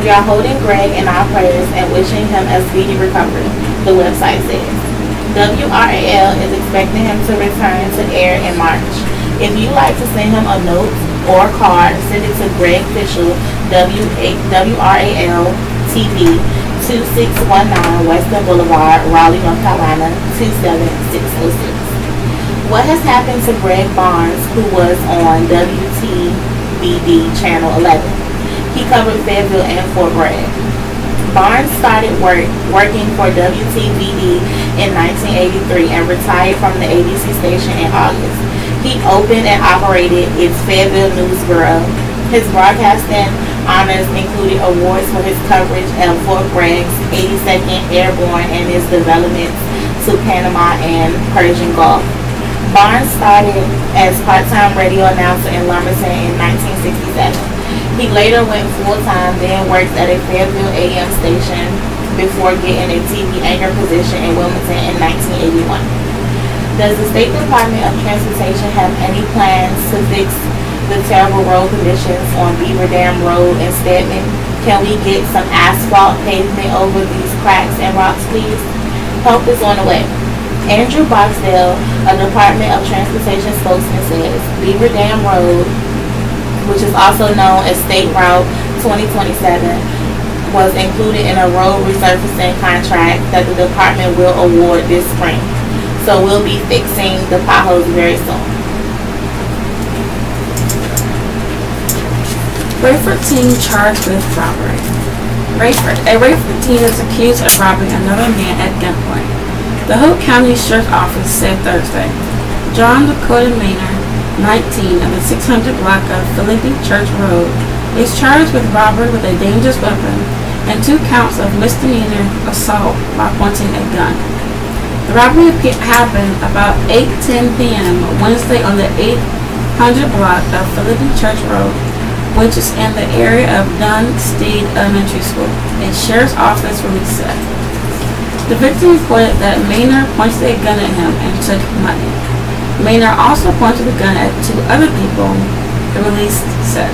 We are holding Greg in our prayers and wishing him a speedy recovery, the website says. WRAL is expecting him to return to air in March. If you'd like to send him a note or card, send it to Greg Fishel, WRAL TV, 2619 Western Boulevard, Raleigh, North Carolina, 27606. What has happened to Greg Barnes, who was on WTVD Channel 11? He covered Fayeville and Fort Bragg. Barnes started working for WTVD in 1983 and retired from the ABC station in August. He opened and operated its Fayeville News Bureau. His broadcasting honors included awards for his coverage of Fort Bragg's 82nd Airborne and his developments to Panama and Persian Gulf. Barnes started as part-time radio announcer in Lumberton in 1967. He later went full-time, then worked at a Fayetteville AM station before getting a TV anchor position in Wilmington in 1981. Does the State Department of Transportation have any plans to fix the terrible road conditions on Beaver Dam Road in Stedman? Can we get some asphalt pavement over these cracks and rocks, please? Help is on the way. Andrew Boxdale, a Department of Transportation spokesman, says Beaver Dam Road, which is also known as State Route 2027, was included in a road resurfacing contract that the department will award this spring. So we'll be fixing the potholes very soon. Rayford teen charged with robbery. A Rayford teen is accused of robbing another man at gunpoint. The Hope County Sheriff's Office said Thursday. John Dakota Maynard, 19, of the 600 block of Philippi Church Road, is charged with robbery with a dangerous weapon and 2 counts of misdemeanor assault while pointing a gun. The robbery happened about 8:10 p.m. Wednesday on the 800 block of Philippi Church Road, which is in the area of Dunstead Elementary School, a sheriff's office release said. The victim reported that Maynard pointed a gun at him and took money. Maynard also pointed the gun at 2 other people, the release said.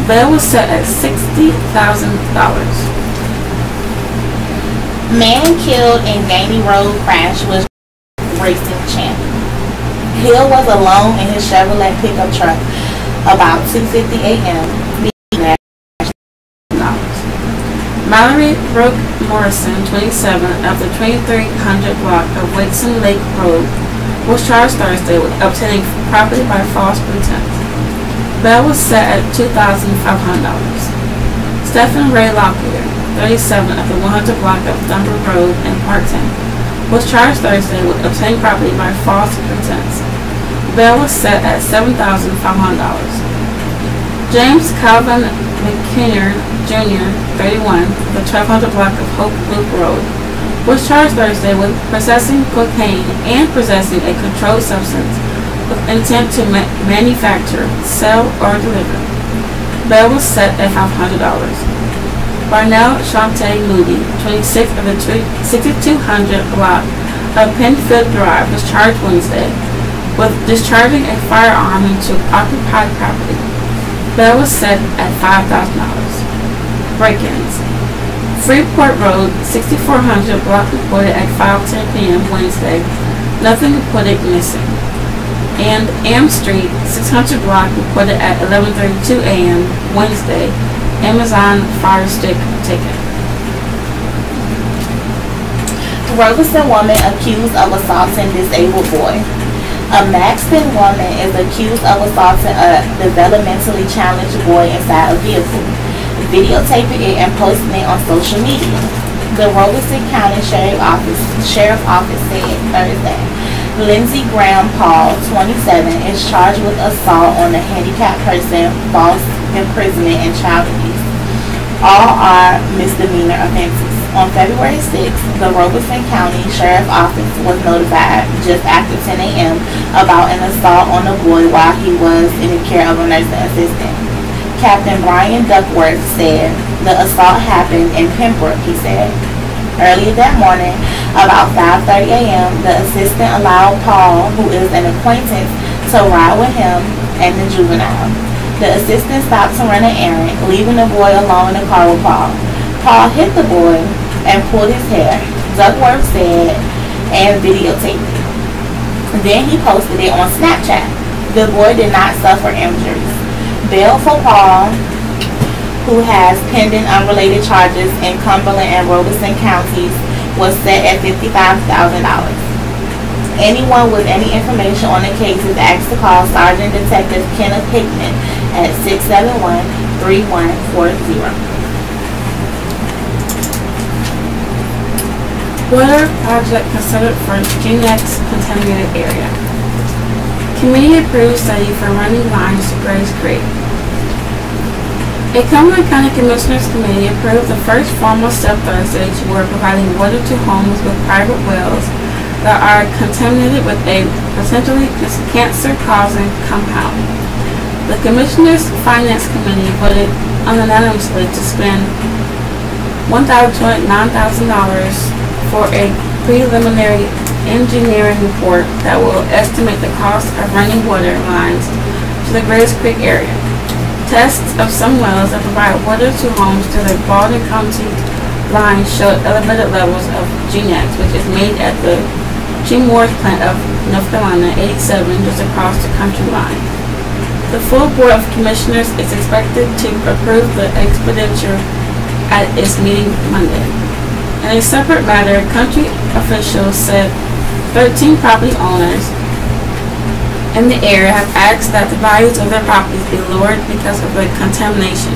Bail was set at $60,000. Man killed in Gainey Road crash was racing champ. Hill was alone in his Chevrolet pickup truck about 2:50 a.m. Mallory Brooke Morrison, 27, of the 2300 block of Wakeson Lake Road, was charged Thursday with obtaining property by false pretense. Bail was set at $2,500. Stephen Ray Locklear, 37, of the 100 block of Dunbar Road in Parkton, was charged Thursday with obtaining property by false pretense. Bail was set at $7,500. James Calvin McKinnon Jr., 31, of the 1200 block of Hope Loop Road, was charged Thursday with possessing cocaine and possessing a controlled substance with intent to manufacture, sell, or deliver. Bail was set at $500. Barnell Shante Moody, 26, of the 6200 block of Penfield Drive, was charged Wednesday with discharging a firearm into occupied property. Bail was set at $5,000. Break-ins. Freeport Road, 6400 block reported at 5:10 p.m. Wednesday. Nothing reported missing. And Am Street, 600 block reported at 11:32 a.m. Wednesday. Amazon Fire Stick taken. Robeson woman accused of assaulting disabled boy. A Maxton woman is accused of assaulting a developmentally challenged boy inside a vehicle, videotaping it and posting it on social media. The Robeson County Sheriff's Office said Thursday. Lindsey Graham Paul, 27, is charged with assault on a handicapped person, false imprisonment, and child abuse. All are misdemeanor offenses. On February 6th, the Robeson County Sheriff's Office was notified just after 10 a.m. about an assault on a boy while he was in the care of a nursing assistant. Captain Brian Duckworth said the assault happened in Pembroke, he said. Earlier that morning, about 5:30 a.m., the assistant allowed Paul, who is an acquaintance, to ride with him and the juvenile. The assistant stopped to run an errand, leaving the boy alone in the car with Paul. Paul hit the boy and pulled his hair, Duckworth said, and videotaped it. Then he posted it on Snapchat. The boy did not suffer injuries. Bail for Paul, who has pending unrelated charges in Cumberland and Robeson counties, was set at $55,000. Anyone with any information on the case is asked to call Sergeant Detective Kenneth Hickman at 671-3140. Water project considered for GNEX contaminated area. Committee approved study for running lines to Grays Creek. A Cumberland County Commissioners Committee approved the first formal step Thursday toward providing water to homes with private wells that are contaminated with a potentially cancer-causing compound. The Commissioners' Finance Committee voted unanimously to spend $1,209,000 for a preliminary engineering report that will estimate the cost of running water lines to the Grays Creek area. Tests of some wells that provide water to homes to the Baldwin County line showed elevated levels of GNEX, which is made at the G. Moore's plant of North Carolina, 87, just across the country line. The full Board of Commissioners is expected to approve the expenditure at its meeting Monday. In a separate matter, country officials said 13 property owners in the area have asked that the values of their properties be lowered because of the contamination.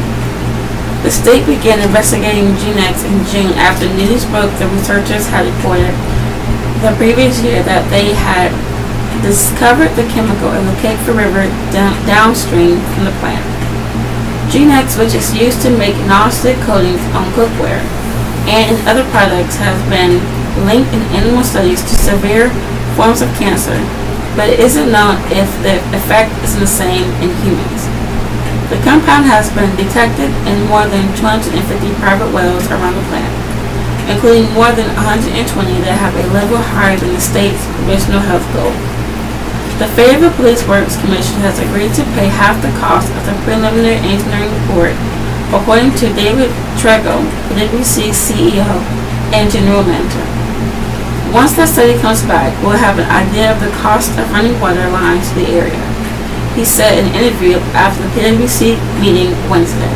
The state began investigating GNEX in June after news broke the researchers had reported the previous year that they had discovered the chemical in the Cape River downstream from the plant. GNEX, which is used to make non-stick coatings on cookware and in other products, has been linked in animal studies to severe forms of cancer, but it isn't known if the effect is the same in humans. The compound has been detected in more than 250 private wells around the plant, including more than 120 that have a level higher than the state's provisional health goal. The Fayeville Police Works Commission has agreed to pay half the cost of the preliminary engineering report, according to David Trego, PwC CEO and General Manager. Once the study comes back, we'll have an idea of the cost of running water lines to the area, he said in an interview after the PwC meeting Wednesday.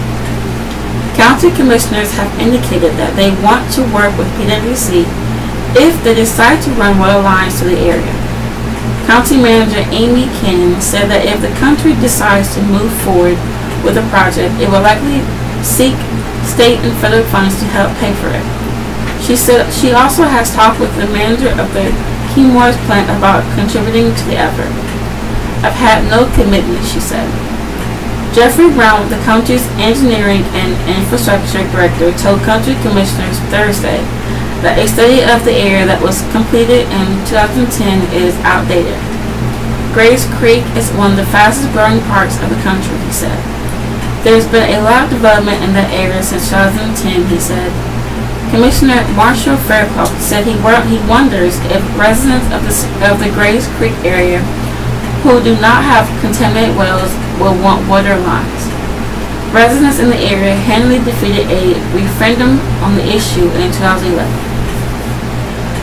County commissioners have indicated that they want to work with PwC if they decide to run water lines to the area. County Manager Amy Cannon said that if the country decides to move forward with the project, it will likely seek state and federal funds to help pay for it. She said she also has talked with the manager of the Chemours plant about contributing to the effort. I've had no commitment, she said. Jeffrey Brown, the country's engineering and infrastructure director, told county commissioners Thursday that a study of the area that was completed in 2010 is outdated. Grays Creek is one of the fastest growing parts of the country, he said. There's been a lot of development in that area since 2010, he said. Commissioner Marshall Fairclough said he wonders if residents of the Grays Creek area who do not have contaminated wells will want water lines. Residents in the area handily defeated a referendum on the issue in 2011.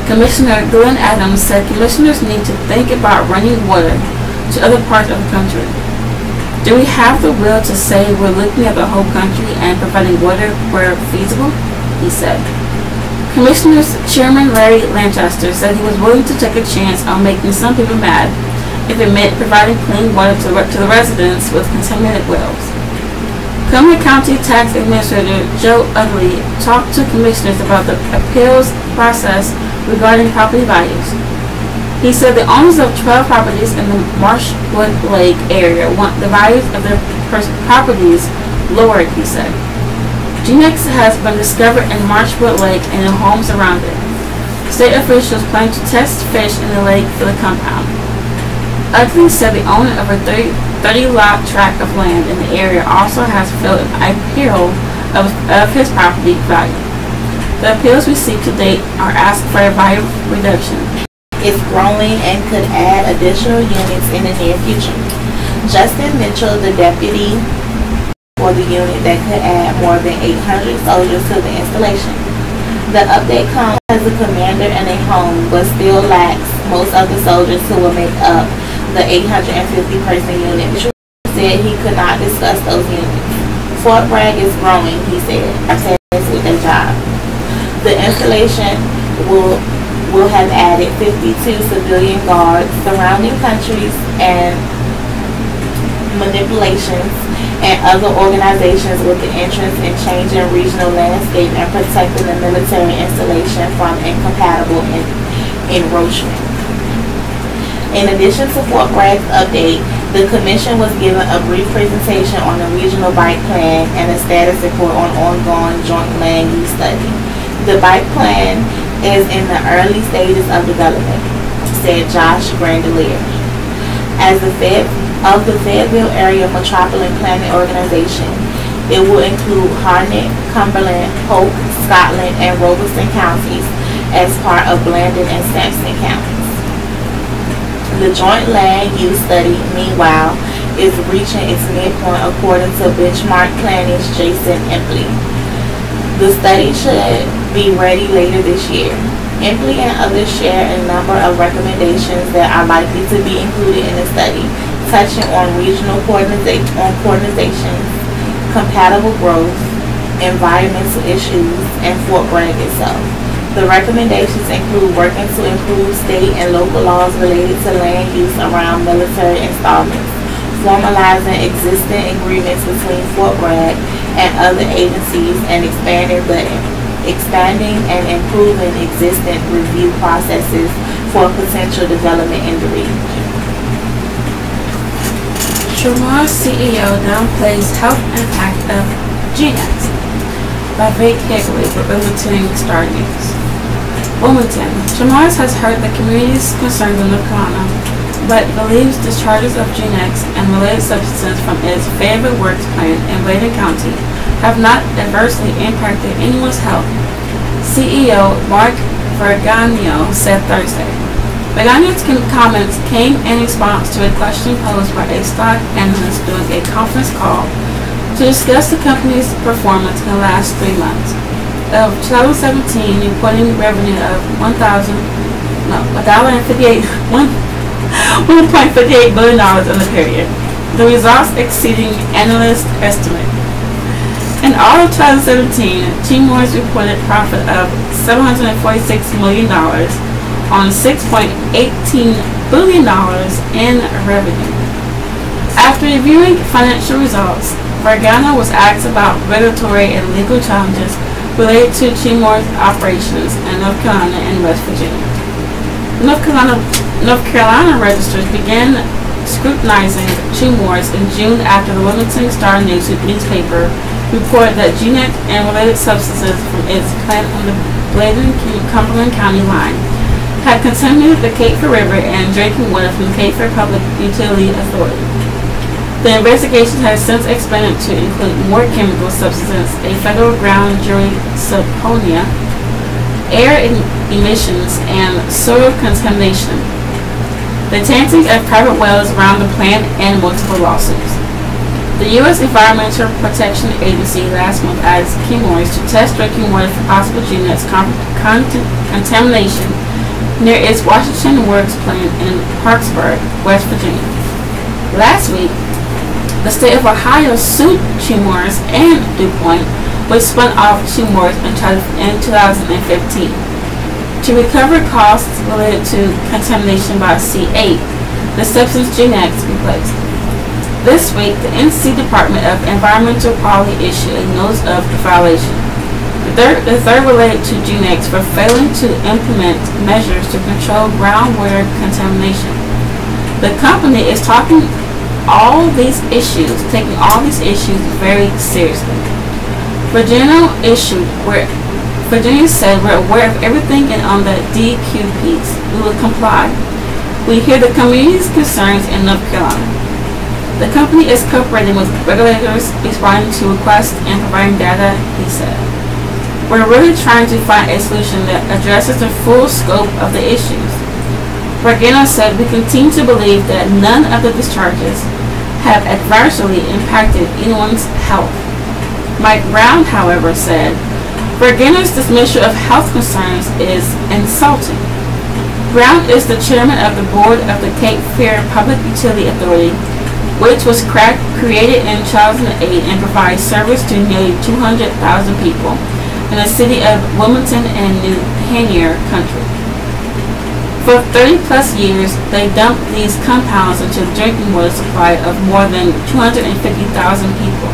Commissioner Glenn Adams said commissioners need to think about running water to other parts of the country. Do we have the will to say we're looking at the whole country and providing water where feasible? He said. Commissioners Chairman Larry Lancaster said he was willing to take a chance on making some people mad if it meant providing clean water to the residents with contaminated wells. Cumberland County Tax Administrator Joe Utley talked to commissioners about the appeals process regarding property values. He said the owners of 12 properties in the Marshwood Lake area want the values of their properties lowered, he said. GNEX has been discovered in Marshwood Lake and the homes around it. State officials plan to test fish in the lake for the compound. Utley said the owner of a 30-lot tract of land in the area also has filed an appeal of his property value. The appeals received to date are asking for a value reduction. It's growing and could add additional units in the near future. Justin Mitchell, the deputy for the unit that could add more than 800 soldiers to the installation. The update comes as a commander in a home, but still lacks most of the soldiers who will make up the 850-person unit. Mitchell said he could not discuss those units. Fort Bragg is growing, he said. I'm saying this with a job. The installation will have added 52 civilian guards, surrounding countries, and manipulations and other organizations with the interest in changing regional landscape and protecting the military installation from incompatible encroachment. In addition to Fort Bragg's update, the Commission was given a brief presentation on the regional bike plan and a status report on ongoing joint land use study. The bike plan is in the early stages of development, said Josh Grandelier. As the Fayeville Area Metropolitan Planning Organization, it will include Harnett, Cumberland, Polk, Scotland, and Robeson counties as part of Blandon and Sampson counties. The joint land use study, meanwhile, is reaching its midpoint according to Benchmark Planning's Jason Empley. The study should be ready later this year. Empley and others share a number of recommendations that are likely to be included in the study, touching on regional coordination, compatible growth, environmental issues, and Fort Bragg itself. The recommendations include working to improve state and local laws related to land use around military installments, formalizing existing agreements between Fort Bragg and other agencies, and expanding and improving existing review processes for potential development in the region. Tremore's CEO downplays health impact of GX by Vic Higley for Wilmington Star News. Wilmington. Tremore's has heard the community's concerns in North Carolina, but believes discharges of GX and related substances from its Fayeville Works plant in Bladen County have not adversely impacted anyone's health. CEO Mark Vergano said Thursday. Vergano's comments came in response to a question posed by a stock analyst during a conference call to discuss the company's performance in the last 3 months of 2017, reporting revenue of $1.58 billion in the period, the results exceeding analyst estimate. In all of 2017, Tremore's reported profit of $746 million on $6.18 billion in revenue. After reviewing financial results, Vergano was asked about regulatory and legal challenges related to Tremore's operations in North Carolina and West Virginia. North Carolina registrars began scrutinizing Tremore's in June after the Wilmington Star newspaper reported that GNEC and related substances from its plant on the Bladen-Cumberland County line had contaminated the Cape Fear River and drinking water from the Cape Fear Public Utility Authority. The investigation has since expanded to include more chemical substances, a federal grand jury subpoena, air emissions, and soil contamination, the tainting of private wells around the plant, and multiple lawsuits. The U.S. Environmental Protection Agency last month asked Chemours to test drinking water for possible GNX contamination near its Washington Works plant in Parkersburg, West Virginia. Last week, the state of Ohio sued Chemours and DuPont, which spun off Chemours in 2015, to recover costs related to contamination by C8, the substance GNX replaced. This week, the NC Department of Environmental Quality issued a notice of violation. The third related to GNX for failing to implement measures to control groundwater contamination. The company is taking all these issues very seriously. Virginia said, "We're aware of everything and on the DQPs. We will comply. We hear the community's concerns in North Carolina." The company is cooperating with regulators, responding to requests, and providing data, he said. "We're really trying to find a solution that addresses the full scope of the issues." Vergano said, "We continue to believe that none of the discharges have adversely impacted anyone's health. Mike Brown, however, said, Virginia's dismissal of health concerns is insulting. Brown is the chairman of the board of the Cape Fear Public Utility Authority, which was created in 2008 and provides service to nearly 200,000 people in the city of Wilmington and New Hampshire country. For 30 plus years, they dumped these compounds into the drinking water supply of more than 250,000 people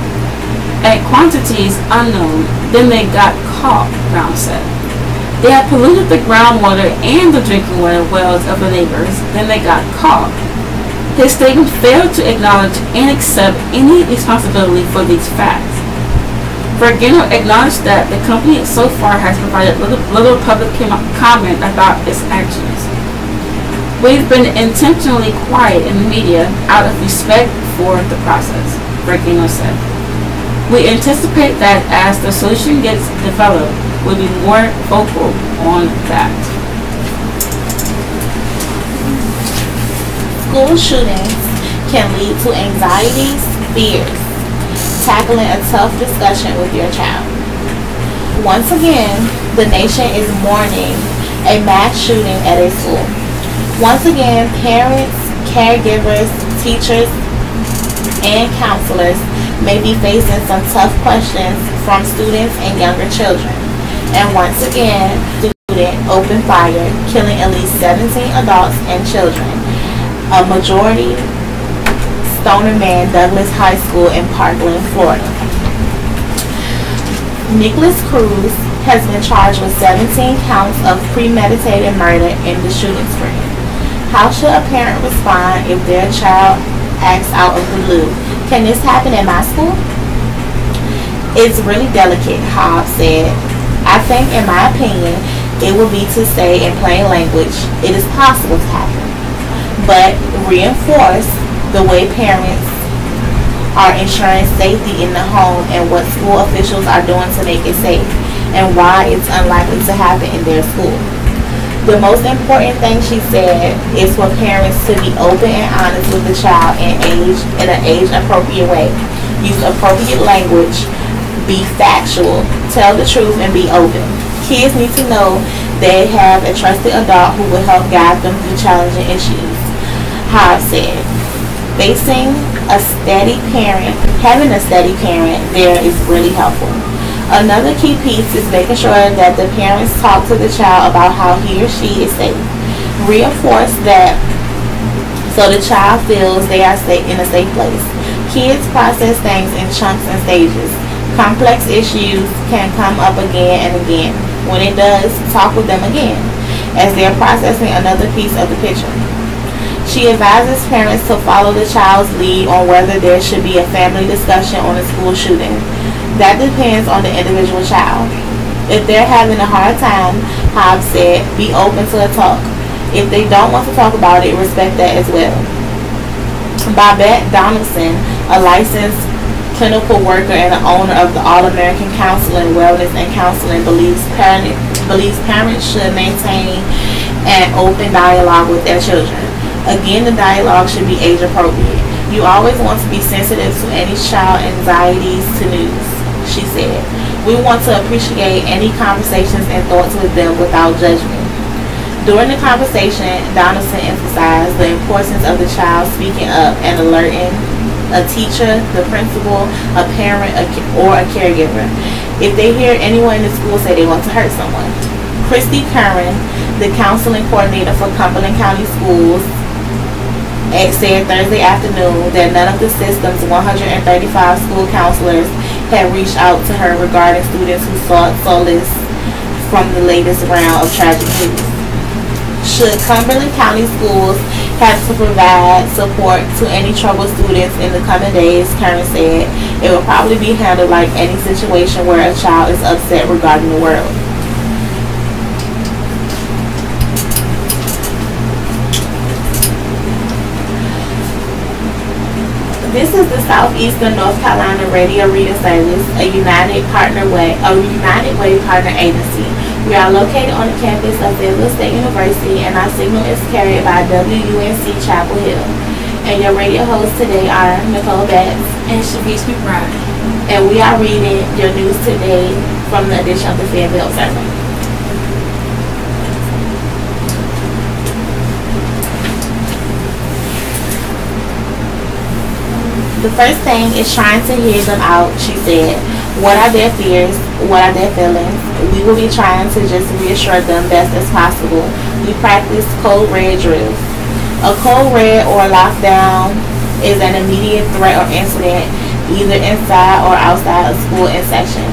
at quantities unknown. Then they got caught, Brown said. They had polluted the groundwater and the drinking water wells of the neighbors. Then they got caught. His statement failed to acknowledge and accept any responsibility for these facts. Virginia acknowledged that the company so far has provided little public comment about its actions. We've been intentionally quiet in the media out of respect for the process, Virginia said. We anticipate that as the solution gets developed, we'll be more vocal on that. School shootings can lead to anxieties, fears. Tackling a tough discussion with your child. Once again, the nation is mourning a mass shooting at a school. Once again, parents, caregivers, teachers, and counselors may be facing some tough questions from students and younger children. And once again, student opened fire, killing at least 17 adults and children. A majority Stoner Man Douglas High School in Parkland, Florida. Nicholas Cruz has been charged with 17 counts of premeditated murder in the shooting spree. How should a parent respond if their child acts out of the blue? Can this happen at my school? It's really delicate, Hobbs said. I think, in my opinion, it would be to say in plain language, it is possible to happen. But reinforce the way parents are ensuring safety in the home and what school officials are doing to make it safe and why it's unlikely to happen in their school. The most important thing, she said, is for parents to be open and honest with the child in an age-appropriate way. Use appropriate language. Be factual. Tell the truth and be open. Kids need to know they have a trusted adult who will help guide them through challenging issues. Hobbs said, having a steady parent there is really helpful. Another key piece is making sure that the parents talk to the child about how he or she is safe. Reinforce that so the child feels they are safe in a safe place. Kids process things in chunks and stages. Complex issues can come up again and again. When it does, talk with them again, as they are processing another piece of the picture. She advises parents to follow the child's lead on whether there should be a family discussion on a school shooting. That depends on the individual child. If they're having a hard time, Hobbs said, be open to a talk. If they don't want to talk about it, respect that as well. Babette Donaldson, a licensed clinical worker and the owner of the All-American Counseling, Wellness and Counseling, believes parents should maintain an open dialogue with their children. Again, the dialogue should be age appropriate. You always want to be sensitive to any child anxieties to news, she said. We want to appreciate any conversations and thoughts with them without judgment. During the conversation, Donaldson emphasized the importance of the child speaking up and alerting a teacher, the principal, a parent, or a caregiver if they hear anyone in the school say they want to hurt someone. Christy Curran, the counseling coordinator for Cumberland County Schools, said Thursday afternoon that none of the system's 135 school counselors had reached out to her regarding students who sought solace from the latest round of tragic news. Should Cumberland County Schools have to provide support to any troubled students in the coming days, Karen said, it will probably be handled like any situation where a child is upset regarding the world. This is the Southeastern North Carolina Radio Reading Service, a United Way partner agency. We are located on the campus of Fayeville State University, and our signal is carried by WUNC Chapel Hill. And your radio hosts today are Nicole Betts and Shavis McBride. And we are reading your news today from the edition of the Fayeville Observer. The first thing is trying to hear them out, she said. What are their fears? What are their feelings? We will be trying to just reassure them best as possible. We practice code red drills. A code red or lockdown is an immediate threat or incident either inside or outside of school in session.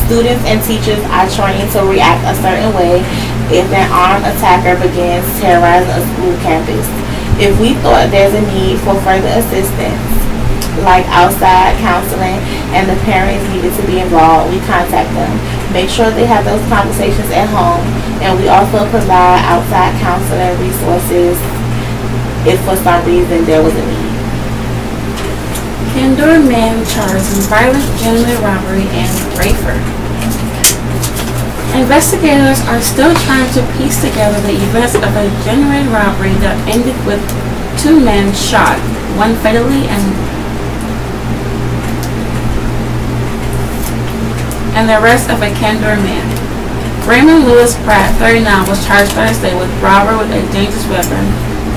Students and teachers are trained to react a certain way if an armed attacker begins terrorizing a school campus. If we thought there's a need for further assistance, like outside counseling, and the parents needed to be involved, we contact them. Make sure they have those conversations at home, and we also provide outside counseling resources if for some reason there was a need. Kendor man charged in violent gentleman robbery and raper. Investigators are still trying to piece together the events of a gentleman robbery that ended with 2 men shot, one fatally and the arrest of a Kendor man. Raymond Lewis Pratt, 39, was charged Thursday with robbery with a dangerous weapon,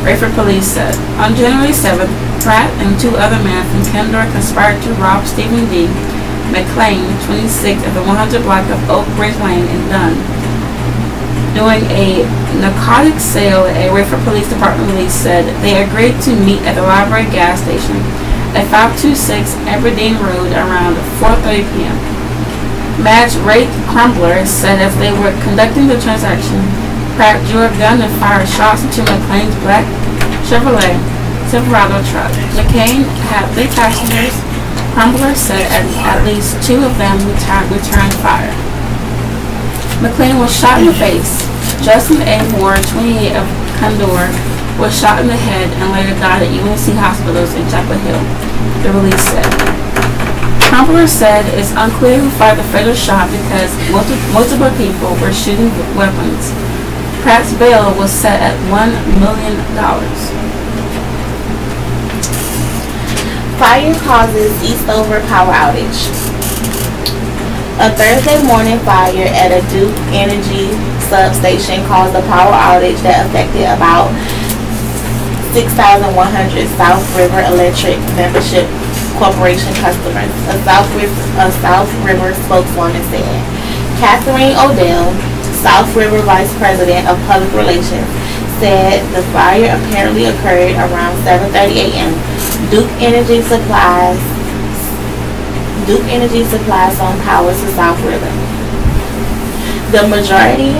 Rayford police said. On January 7th, Pratt and 2 other men from Kendor conspired to rob Stephen D. McLean, 26, at the 100 block of Oak Ridge Lane in Dunn. During a narcotics sale, a Rayford Police Department release said they agreed to meet at the library gas station at 526 Aberdeen Road around 4:30 p.m. Madge Ray Crumbler said as they were conducting the transaction, Pratt drew a gun and fired shots into McLean's black Chevrolet Silverado truck. McCain had 3 passengers. Crumbler said at least 2 of them returned fire. McLean was shot in the face. Justin A. Moore, 28 of Condor, was shot in the head and later died at UNC hospitals in Chapel Hill, the release said. Crumbler said it's unclear who fired the fatal shot because multiple people were shooting weapons. Pratt's bail was set at $1 million. Fire causes Eastover power outage. A Thursday morning fire at a Duke Energy substation caused a power outage that affected about 6,100 South River Electric Membership Corporation customers, a South River spokeswoman said. Catherine Odell, South River Vice President of Public Relations, said the fire apparently occurred around 7:30 a.m. Duke Energy supplies some power to South River. The majority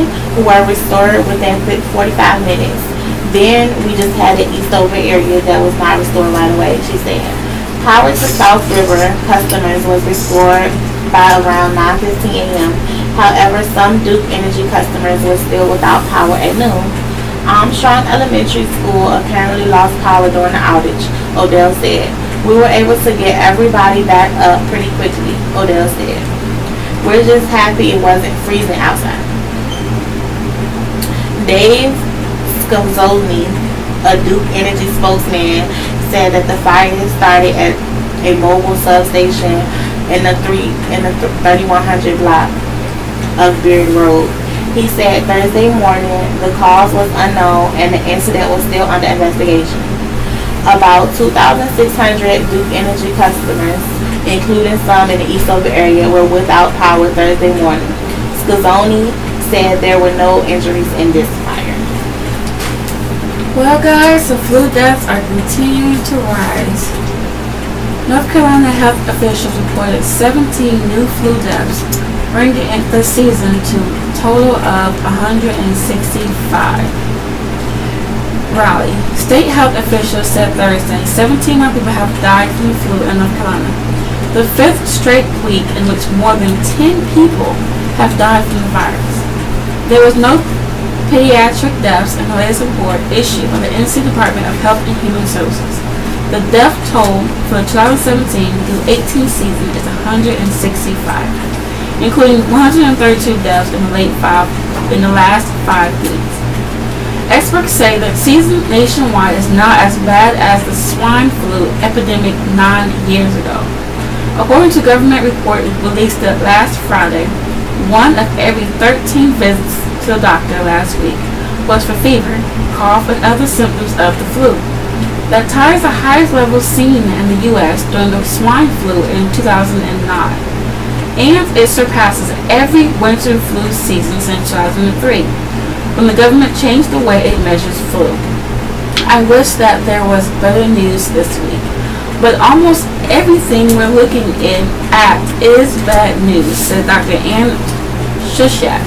were restored within 45 minutes. Then we just had the Eastover area that was not restored right away, she said. Power to South River customers was restored by around 9:15 a.m. However, some Duke Energy customers were still without power at noon. Armstrong Elementary School apparently lost power during the outage, Odell said. We were able to get everybody back up pretty quickly, Odell said. We're just happy it wasn't freezing outside. Dave Scazzoni, a Duke Energy spokesman, said that the fire started at a mobile substation in the 3100 block of Beard Road. He said Thursday morning the cause was unknown and the incident was still under investigation. About 2,600 Duke Energy customers, including some in the Eastover area, were without power Thursday morning. Scazzoni said there were no injuries in this fire. Well, guys, the flu deaths are continuing to rise. North Carolina health officials reported 17 new flu deaths, bringing the season to a total of 165. Raleigh. State health officials said Thursday 17 more people have died from the flu in North Carolina, the 5th straight week in which more than 10 people have died from the virus. There was no pediatric deaths in the latest report issued by the NC Department of Health and Human Services. The death toll for the 2017 through 18 season is 165, including 132 deaths in the last 5 weeks. Experts say that season nationwide is not as bad as the swine flu epidemic 9 years ago. According to government report released last Friday, 1 of every 13 visits to the doctor last week was for fever, cough, and other symptoms of the flu. That ties the highest level seen in the U.S. during the swine flu in 2009, and it surpasses every winter flu season since 2003, when the government changed the way it measures flu. I wish that there was better news this week, but almost everything we're looking at is bad news, said Dr. Ann Shushat,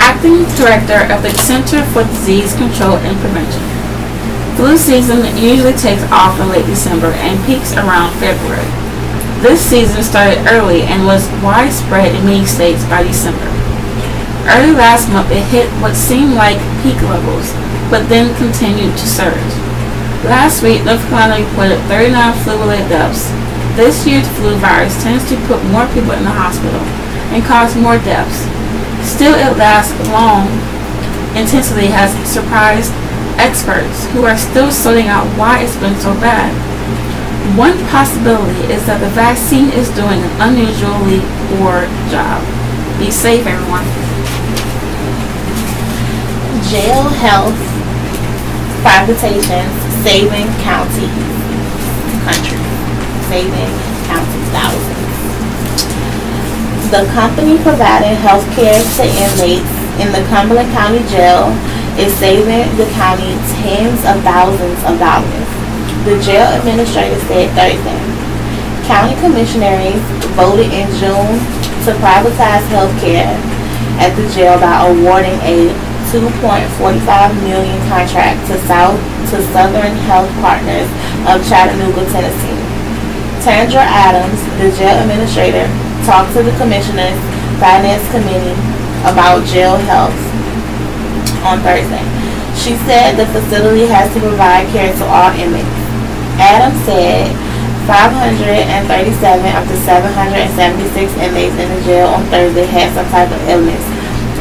acting director of the Center for Disease Control and Prevention. Flu season usually takes off in late December and peaks around February. This season started early and was widespread in many states by December. Early last month, it hit what seemed like peak levels, but then continued to surge. Last week, North Carolina reported 39 flu-related deaths. This year's flu virus tends to put more people in the hospital and cause more deaths. Still, it lasts long. Intensity has surprised experts who are still sorting out why it's been so bad. One possibility is that the vaccine is doing an unusually poor job. Be safe, everyone. Jail health privatizations saving counties, saving counties thousands. The company providing health care to inmates in the Cumberland County Jail is saving the county tens of thousands of dollars. The jail administrator said Thursday. County commissioners voted in June to privatize health care at the jail by awarding a $2.45 million contract to Southern Health Partners of Chattanooga, Tennessee. Tandra Adams, the jail administrator, talked to the commissioner's finance committee about jail health on Thursday. She said the facility has to provide care to all inmates. Adams said 537 of the 776 inmates in the jail on Thursday had some type of illness,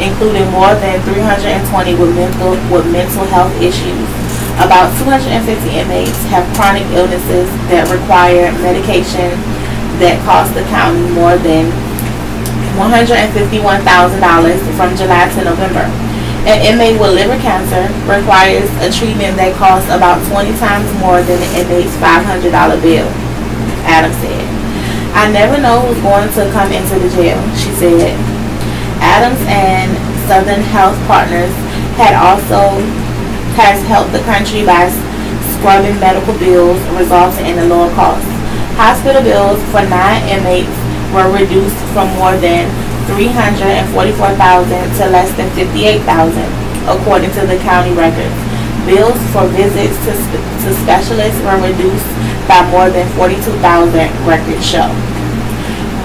including more than 320 with mental health issues. About 250 inmates have chronic illnesses that require medication that cost the county more than $151,000 from July to November. An inmate with liver cancer requires a treatment that costs about 20 times more than an inmate's $500 bill, Adams said. I never know who's going to come into the jail, she said. Adams and Southern Health Partners has helped the country by scrubbing medical bills, resulting in a lower cost. Hospital bills for 9 inmates were reduced from more than $344,000 to less than $58,000, according to the county records. Bills for visits to specialists were reduced by more than $42,000, records show.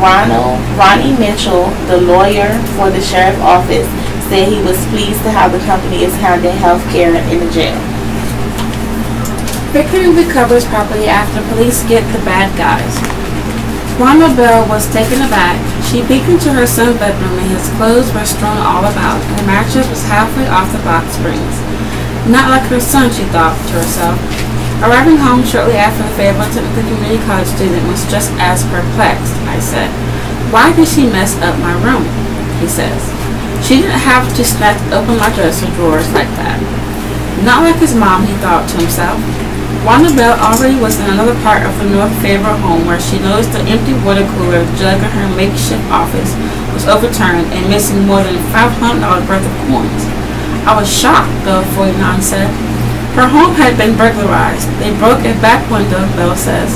Ronnie Mitchell, the lawyer for the sheriff's office, said he was pleased to how the company is handling health care in the jail. Victory recovers property after police get the bad guys. Rhonda Bell was taken aback. She peeked into her son's bedroom and his clothes were strewn all about, and the mattress was halfway off the box springs. Not like her son, she thought to herself. Arriving home shortly after, the Fayeville Community College student was just as perplexed. I said, "Why did she mess up my room?" he says. "She didn't have to snatch open my dresser drawers like that." Not like his mom, he thought to himself. Wanda Bell already was in another part of the North Fayeville home where she noticed the empty water cooler jug in her makeshift office was overturned and missing more than $500 worth of coins. "I was shocked," the 49 said. Her home had been burglarized. They broke a back window, Bell says.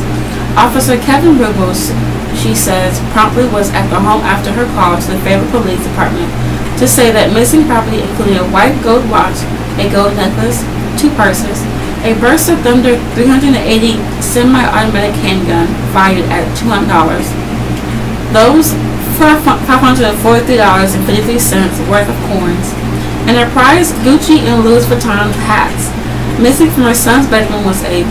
Officer Kevin Ruggles, she says, promptly was at the home after her call to the Fayeville Police Department to say that missing property included a white gold watch, a gold necklace, 2 purses, a Burst of Thunder 380 semi-automatic handgun valued at $200. Those for $543.53 worth of coins, and a prized Gucci and Louis Vuitton hats. Missing from her son's bedroom was a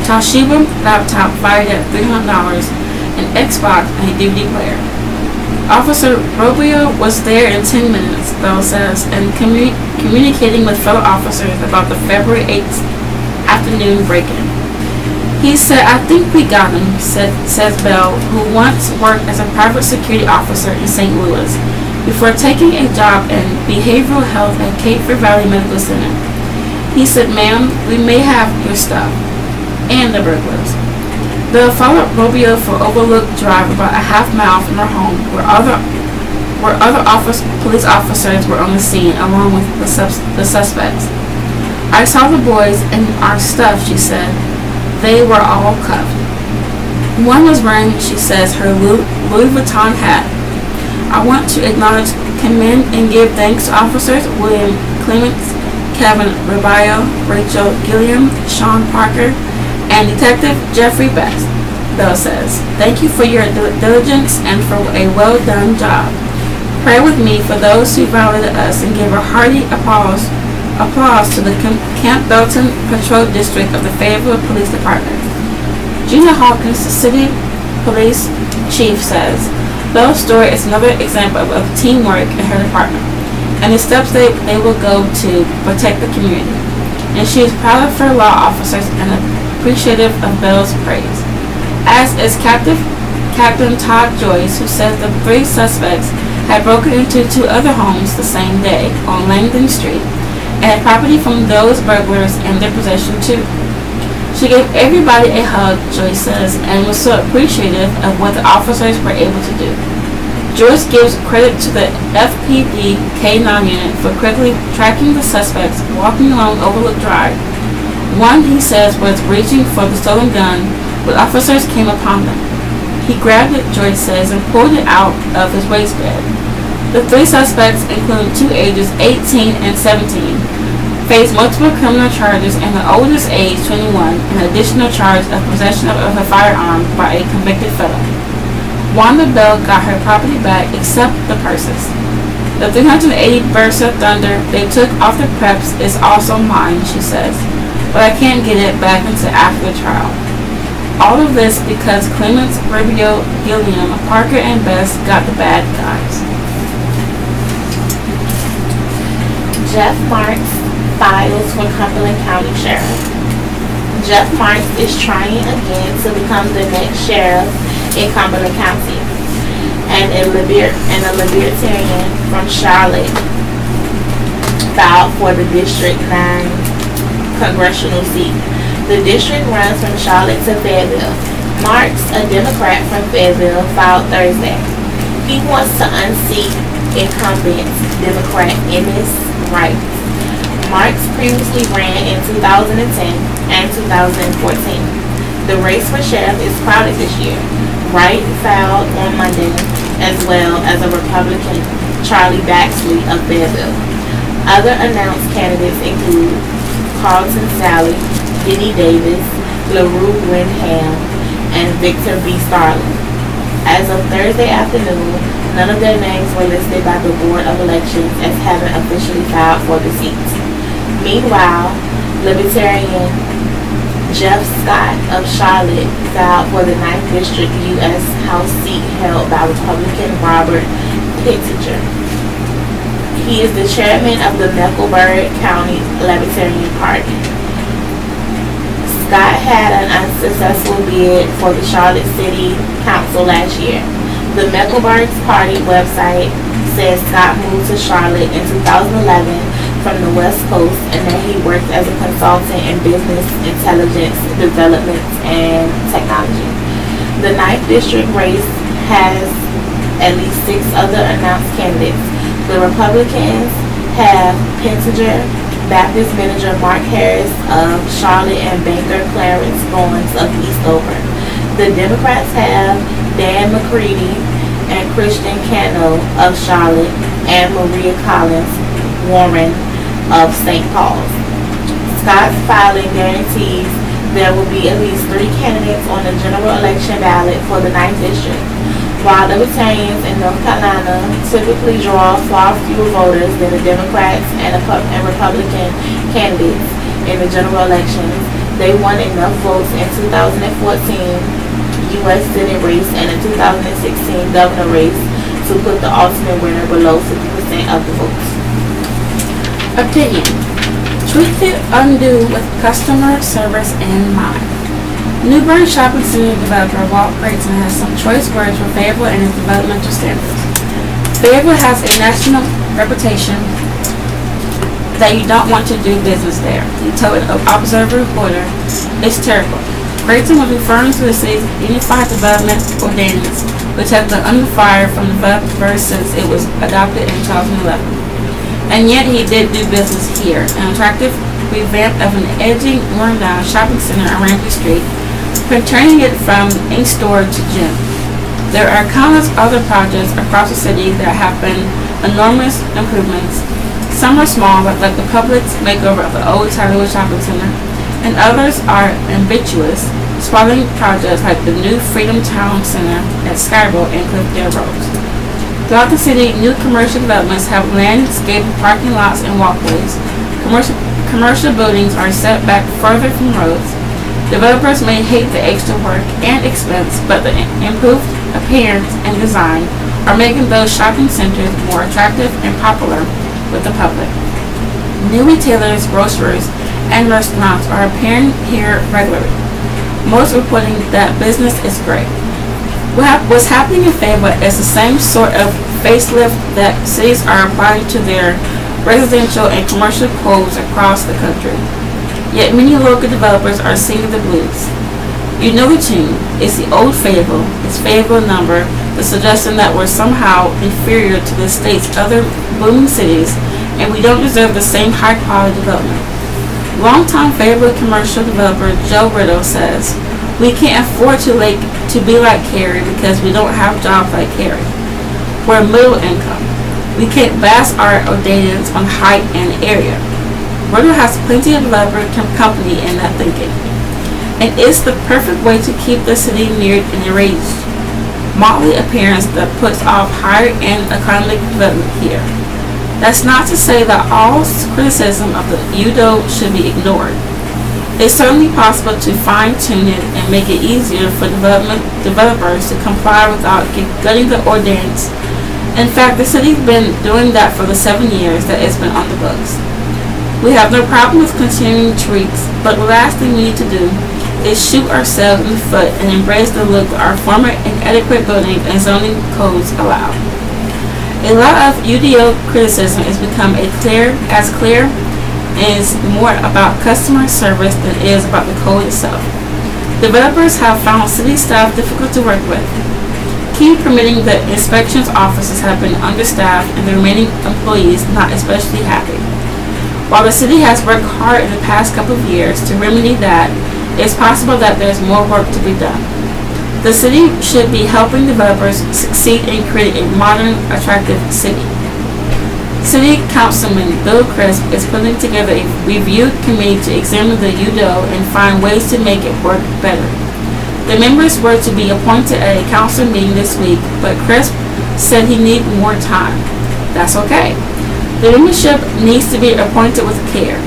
Toshiba laptop valued at $300, an Xbox, and a DVD player. Officer Robio was there in 10 minutes, Bell says, and communicating with fellow officers about the February 8th afternoon break-in. He said, "I think we got him," says Bell, who once worked as a private security officer in St. Louis before taking a job in behavioral health at Cape Fear Valley Medical Center. He said, "Ma'am, we may have your stuff," and the burglars. Bell followed Robio for Overlook Drive about a half mile from her home, where other police officers were on the scene along with the suspects. "I saw the boys and our stuff," she said. "They were all cuffed. One was wearing," she says, "her Louis Vuitton hat. I want to acknowledge, commend, and give thanks to officers William Clements, Kevin Rubio, Rachel Gilliam, Sean Parker, and Detective Jeffrey Best," Bell says. "Thank you for your diligence and for a well-done job. Pray with me for those who violated us and give a hearty applause to the Camp Belton Patrol District of the Fayeville Police Department." Gina Hawkins, the city police chief, says Bell's story is another example of teamwork in her department and the steps they will go to protect the community. And she is proud of her law officers and appreciative of Bell's praise. As is Captain Todd Joyce, who says the 3 suspects had broken into 2 other homes the same day on Langdon Street and had property from those burglars in their possession too. She gave everybody a hug, Joyce says, and was so appreciative of what the officers were able to do. Joyce gives credit to the FPD K-9 unit for quickly tracking the suspects walking along Overlook Drive. One, he says, was reaching for the stolen gun when officers came upon them. He grabbed it, Joyce says, and pulled it out of his waistband. The 3 suspects, including 2 ages 18 and 17, faced multiple criminal charges, and the oldest, age 21, an additional charge of possession of a firearm by a convicted felon. Wanda Bell got her property back except the purses. The 380 Versa Thunder they took off the preps is also mine, she says, but I can't get it back until after the trial. All of this because Clements, Rubio, Gilliam, Parker, and Best got the bad guys. Jeff Marks files for Cumberland County Sheriff. Jeff Marks is trying again to become the next sheriff in Cumberland County, and a Libertarian from Charlotte filed for the District 9 congressional seat. The district runs from Charlotte to Fayetteville. Marks, a Democrat from Fayetteville, filed Thursday. He wants to unseat incumbent Democrat Ennis Wright. Marks previously ran in 2010 and 2014. The race for sheriff is crowded this year. Wright filed on Monday, as well as a Republican, Charlie Baxley of Fayetteville. Other announced candidates include Carlton Sally, Denny Davis, LaRue Windham, and Victor B. Starling. As of Thursday afternoon, none of their names were listed by the Board of Elections as having officially filed for the seats. Meanwhile, Libertarian Jeff Scott of Charlotte filed for the 9th District U.S. House seat held by Republican Robert Pittenger. He is the chairman of the Mecklenburg County Libertarian Party. Scott had an unsuccessful bid for the Charlotte City Council last year. The Mecklenburg Party website says Scott moved to Charlotte in 2011 from the West Coast and that he worked as a consultant in business intelligence, development, and technology. The 9th District race has at least 6 other announced candidates. The Republicans have Pittenger, Baptist Manager Mark Harris of Charlotte, and banker Clarence Bowens of Eastover. The Democrats have Dan McCready and Christian Cano of Charlotte, and Maria Collins Warren of St. Paul's. Scott's filing guarantees there will be at least 3 candidates on the general election ballot for the 9th District. While Libertarians in North Carolina typically draw far fewer voters than the Democrats and Republican candidates in the general elections, they won enough votes in 2014 U.S. Senate race and the 2016 governor race to put the ultimate winner below 50% of the votes. Opinion. Treat the undo with customer service in mind. Newburgh Shopping Center developer Walt Creighton has some choice words for Fayeville and its developmental standards. Fayeville has a national reputation that you don't want to do business there. He told an Observer reporter, "It's terrible." Creighton was referring to the city's Unified Development Ordinance, which has been under fire from developers since it was adopted in 2011. And yet he did do business here, an attractive revamp of an edging, rundown shopping center on Ramsey Street, turning it from a store to gym. There are countless other projects across the city that have been enormous improvements. Some are small, like the public's makeover of the old Hollywood Shopping Center, and others are ambitious, sprawling projects like the new Freedom Town Center at Skyboro and Cliffdale Roads. Throughout the city, new commercial developments have landscaped parking lots and walkways. Commercial buildings are set back further from roads. Developers may hate the extra work and expense, but the improved appearance and design are making those shopping centers more attractive and popular with the public. New retailers, grocers, and restaurants are appearing here regularly, most reporting that business is great. What's happening in Fayeville is the same sort of facelift that cities are applying to their residential and commercial codes across the country. Yet many local developers are singing the blues. You know the tune. It's the old Fayeville, its Fayeville number, the suggestion that we're somehow inferior to the state's other booming cities, and we don't deserve the same high-quality development. Longtime Fayeville commercial developer Joe Riddle says, "We can't afford to be like Cary because we don't have jobs like Cary. We're middle income. We can't base our ordinance on height and area." Riddle has plenty of developer company in that thinking, and it's the perfect way to keep the city near an enraged, motley appearance that puts off higher-end economic development here. That's not to say that all criticism of the UDO should be ignored. It's certainly possible to fine-tune it and make it easier for developers to comply without gutting the ordinance. In fact, the city's been doing that for the 7 years that it's been on the books. We have no problem with continuing tweaks, but the last thing we need to do is shoot ourselves in the foot and embrace the look that our former inadequate building and zoning codes allow. A lot of UDO criticism has become as clear and is more about customer service than it is about the code itself. Developers have found city staff difficult to work with. Key permitting the inspections offices have been understaffed and the remaining employees not especially happy. While the city has worked hard in the past couple of years to remedy that, it's possible that there's more work to be done. The city should be helping developers succeed in creating a modern, attractive city. City Councilman Bill Crisp is putting together a review committee to examine the UDO and find ways to make it work better. The members were to be appointed at a council meeting this week, but Crisp said he needed more time. That's okay. The membership needs to be appointed with care.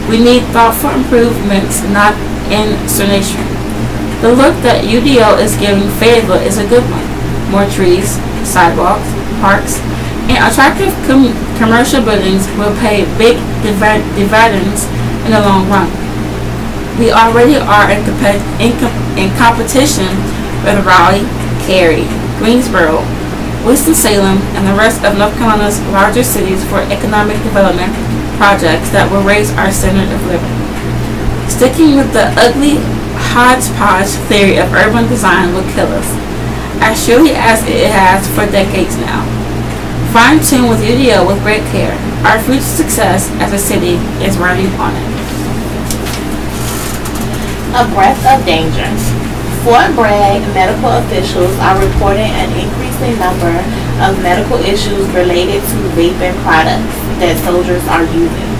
We need thoughtful improvements, not insurrection. The look that UDO is giving Fayeville is a good one. More trees, sidewalks, parks, and attractive commercial buildings will pay big dividends in the long run. We already are in competition with Raleigh, Cary, Greensboro, Winston-Salem, and the rest of North Carolina's larger cities for economic development projects that will raise our standard of living. Sticking with the ugly hodgepodge theory of urban design will kill us, as surely as it has for decades now. Fine-tune with UDO with great care. Our future success as a city is riding on it. A breath of danger. Fort Bragg medical officials are reporting an increasing number of medical issues related to vaping products that soldiers are using.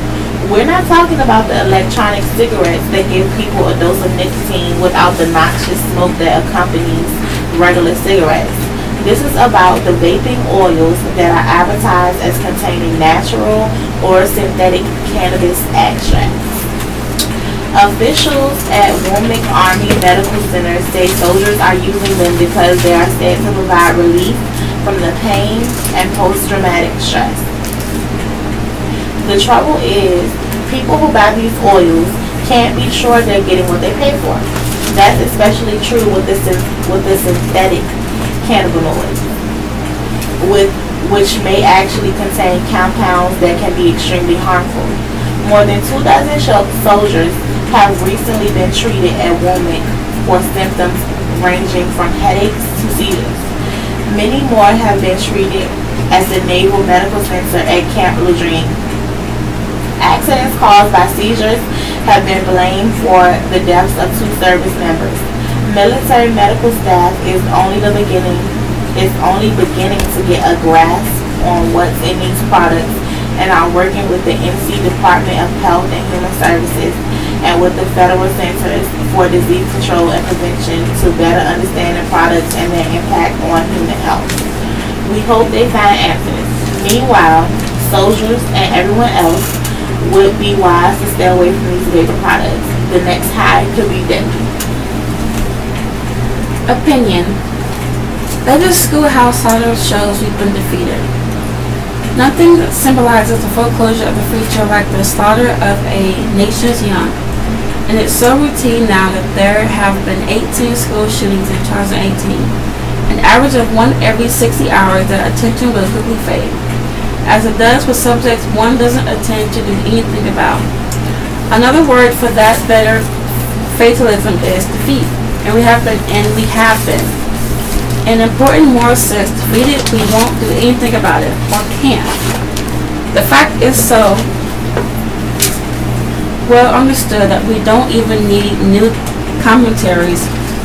We're not talking about the electronic cigarettes that give people a dose of nicotine without the noxious smoke that accompanies regular cigarettes. This is about the vaping oils that are advertised as containing natural or synthetic cannabis extracts. Officials at Womack Army Medical Center say soldiers are using them because they are said to provide relief from the pain and post-traumatic stress. The trouble is, people who buy these oils can't be sure they're getting what they pay for. That's especially true with the synthetic cannabinoids, which may actually contain compounds that can be extremely harmful. More than 2 dozen soldiers have recently been treated at Womack for symptoms ranging from headaches to seizures. Many more have been treated at the Naval Medical Center at Camp Lejeune. Accidents caused by seizures have been blamed for the deaths of 2 service members. Military medical staff is only beginning to get a grasp on what's in these products and are working with the NC Department of Health and Human Services and with the Federal Centers for Disease Control and Prevention to better understand the products and their impact on human health. We hope they find answers. Meanwhile, soldiers and everyone else would be wise to stay away from these vapor products. The next high could be deadly. Opinion. Latest schoolhouse slaughter shows we've been defeated. Nothing symbolizes the foreclosure of the future like the slaughter of a nation's young. And it's so routine now that there have been 18 school shootings in 2018, an average of 1 every 60 hours that attention will quickly fade. As it does with subjects one doesn't intend to do anything about. Another word for that better fatalism is defeat, and we have been. In important moral sense, defeated, we won't do anything about it, or can't. The fact is so well understood that we don't even need new commentaries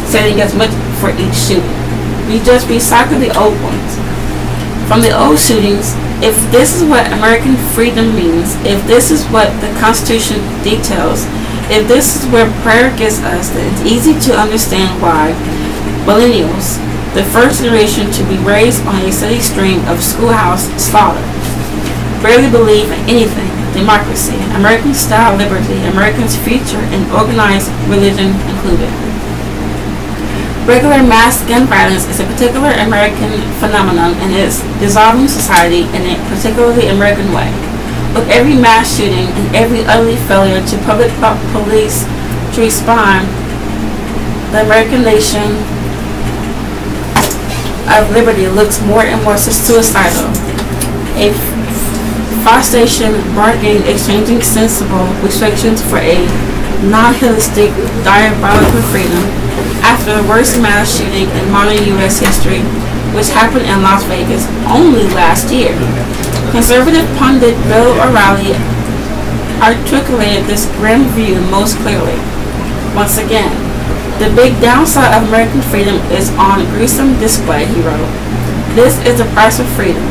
saying as much for each shooting. We just recycle the old ones. From the old shootings, if this is what American freedom means, if this is what the Constitution details, if this is where prayer gets us, then it's easy to understand why millennials, the first generation to be raised on a steady stream of schoolhouse slaughter, barely believe in anything, democracy, American-style liberty, Americans' future, and organized religion included. Regular mass gun violence is a particular American phenomenon and is dissolving society in a particularly American way. With every mass shooting and every ugly failure to public police to respond, the American nation of liberty looks more and more suicidal. A frustration, bargaining, exchanging sensible restrictions for a non-holistic, diabolical freedom after the worst mass shooting in modern U.S. history, which happened in Las Vegas only last year. Conservative pundit Bill O'Reilly articulated this grim view most clearly. Once again, the big downside of American freedom is on gruesome display, he wrote. This is the price of freedom.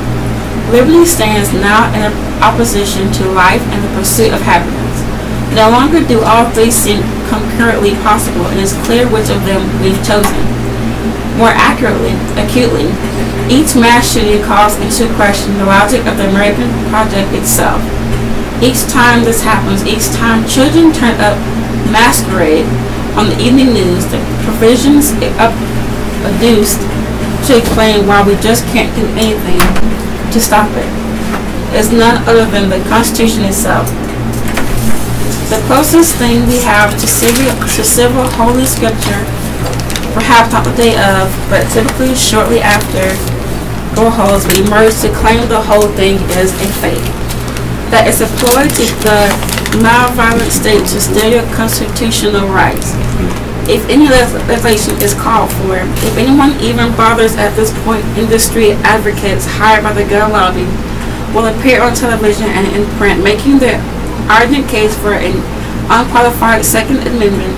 Liberty stands now in opposition to life and the pursuit of happiness. No longer do all three seem concurrently possible, and it's clear which of them we've chosen. More acutely, each mass shooting calls into question the logic of the American project itself. Each time this happens, each time children turn up masquerade on the evening news, the provisions adduced to explain why we just can't do anything to stop it is none other than the Constitution itself. The closest thing we have to civil Holy Scripture, perhaps not the day of, but typically shortly after, Goebbels emerged to claim the whole thing is a fake. That it's a ploy to the nonviolent state to steal your constitutional rights. If any legislation is called for, if anyone even bothers at this point, industry advocates hired by the gun lobby will appear on television and in print, making the ardent case for an unqualified Second Amendment.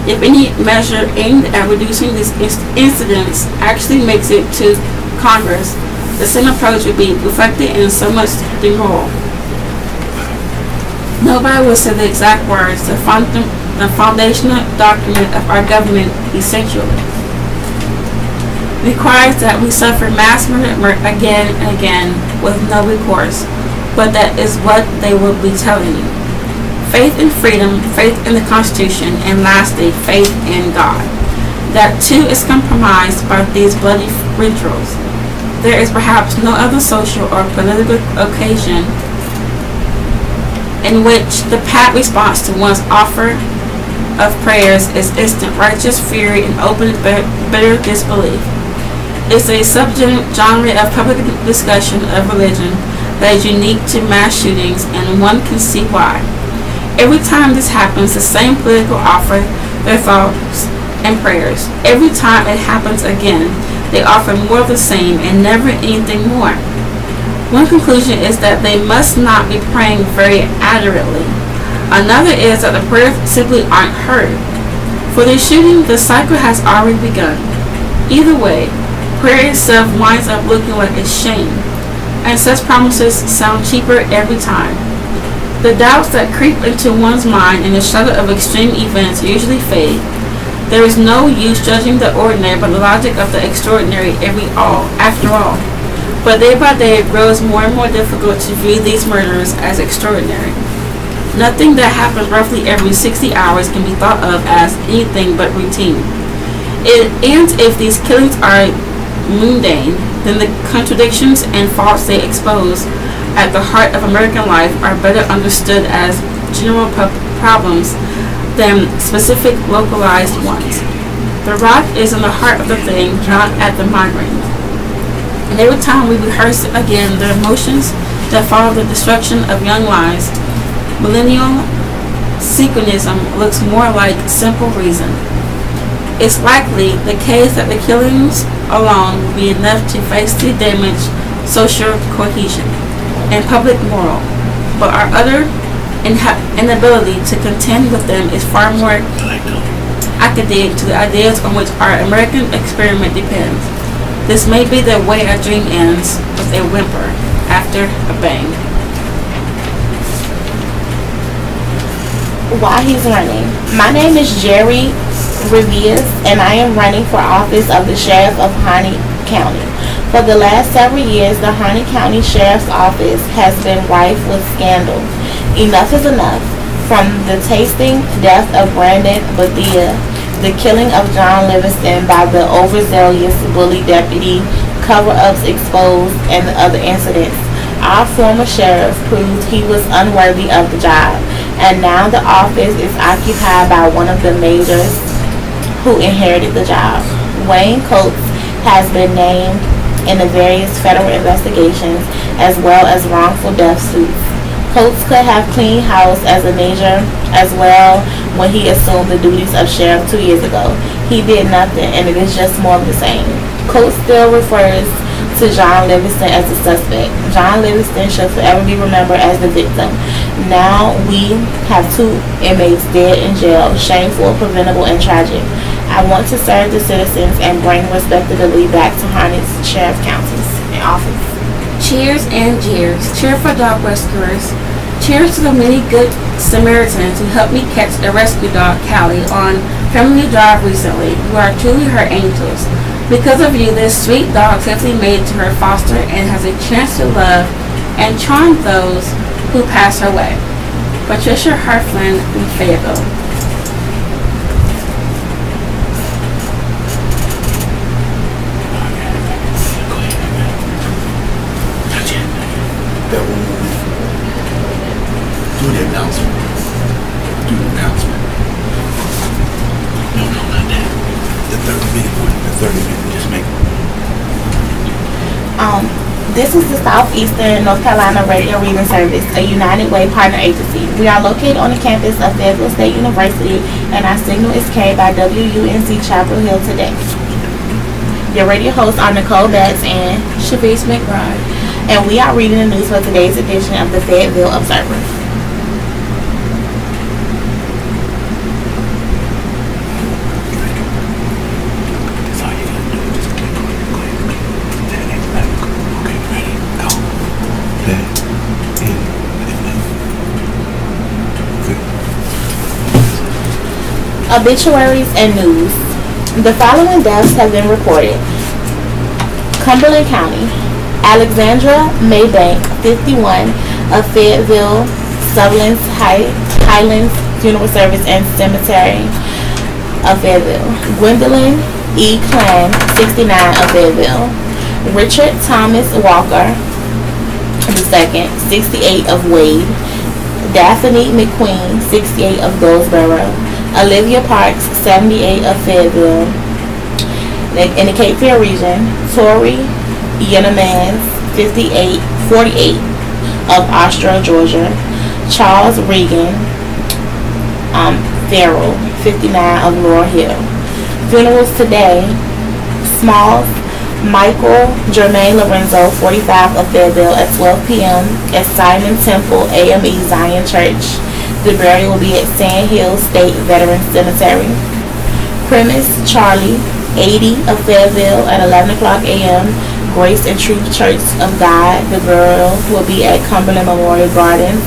If any measure aimed at reducing these incidents actually makes it to Congress, the same approach would be reflected in so much demorale. Nobody will say the exact words, the foundational document of our government essentially requires that we suffer mass murder again and again with no recourse, but that is what they will be telling you. Faith in freedom, faith in the Constitution, and lastly, faith in God. That too is compromised by these bloody rituals. There is perhaps no other social or political occasion in which the pat response to one's offer of prayers is instant righteous fury and open bitter disbelief. It's a subgenre of public discussion of religion that is unique to mass shootings, and one can see why. Every time this happens, the same political offer their thoughts and prayers. Every time it happens again, they offer more of the same and never anything more. One conclusion is that they must not be praying very accurately. Another is that the prayers simply aren't heard. For the shooting, the cycle has already begun. Either way, prayer itself winds up looking like a shame, and such promises sound cheaper every time. The doubts that creep into one's mind in the shadow of extreme events usually fade. There is no use judging the ordinary by the logic of the extraordinary after all. But day by day it grows more and more difficult to view these murders as extraordinary. Nothing that happens roughly every 60 hours can be thought of as anything but routine. And if these killings are mundane, then the contradictions and faults they expose at the heart of American life are better understood as general problems than specific localized ones. The rot is in the heart of the thing, not at the migraine. And every time we rehearse again the emotions that follow the destruction of young lives, millennial synchronism looks more like simple reason. It's likely the case that the killings alone will be enough to face the damage social cohesion and public moral, but our utter inability to contend with them is far more academic to the ideas on which our American experiment depends. This may be the way a dream ends, with a whimper after a bang. Why he's running. My name is Jerry Revius, and I am running for office of the Sheriff of Harney County. For the last several years, the Harney County Sheriff's Office has been rife with scandal. Enough is enough. From the tasting death of Brandon Bethia, the killing of John Livingston by the overzealous bully deputy, cover-ups exposed, and the other incidents, our former sheriff proved he was unworthy of the job, and now the office is occupied by one of the majors who inherited the job. Wayne Coates has been named in the various federal investigations as well as wrongful death suits. Coates could have cleaned house as a major as well when he assumed the duties of sheriff 2 years ago. He did nothing, and it is just more of the same. Coates still refers to John Livingston as the suspect. John Livingston should forever be remembered as the victim. Now we have 2 inmates dead in jail. Shameful, preventable, and tragic. I want to serve the citizens and bring respectability back to Harney's Sheriff County's office. Cheers and jeers. Cheer for dog rescuers. Cheers to the many good Samaritans who helped me catch a rescue dog, Callie, on Family Drive recently. You are truly her angels. Because of you, this sweet dog safely made it to her foster and has a chance to love and charm those who pass her way. Patricia Harflin in Fayeville. Do the announcement. No, not that. The 30-minute one. The 30-minute. Just make it. This is the Southeastern North Carolina Radio Reading Service, a United Way partner agency. We are located on the campus of Fayeville State University, and our signal is carried by WUNC Chapel Hill today. Your radio hosts are Nicole Betts and Shavis McBride. And we are reading the news for today's edition of the Fayeville Observer. Obituaries and news. The following deaths have been reported. Cumberland County. Alexandra Maybank, 51, of Fayetteville, Sutherland's Highlands Funeral Service and Cemetery of Fayetteville. Gwendolyn E. Clan, 69, of Fayetteville. Richard Thomas Walker II, 68 of Wade. Daphne McQueen, 68 of Goldsboro. Olivia Parks, 78 of Fayeville. In the Cape Fear region, Tori Yenemans, 48 of Austria, Georgia. Charles Regan Farrell, 59 of Laurel Hill. Funerals today: Smalls Michael Jermaine Lorenzo, 45 of Fayetteville, at 12 p.m. at Simon Temple AME Zion Church. The burial will be at Sand Hill State Veterans Cemetery. Primus Charlie, 80 of Fayetteville, at 11 o'clock a.m. Grace and Truth Church of God. The burial will be at Cumberland Memorial Gardens.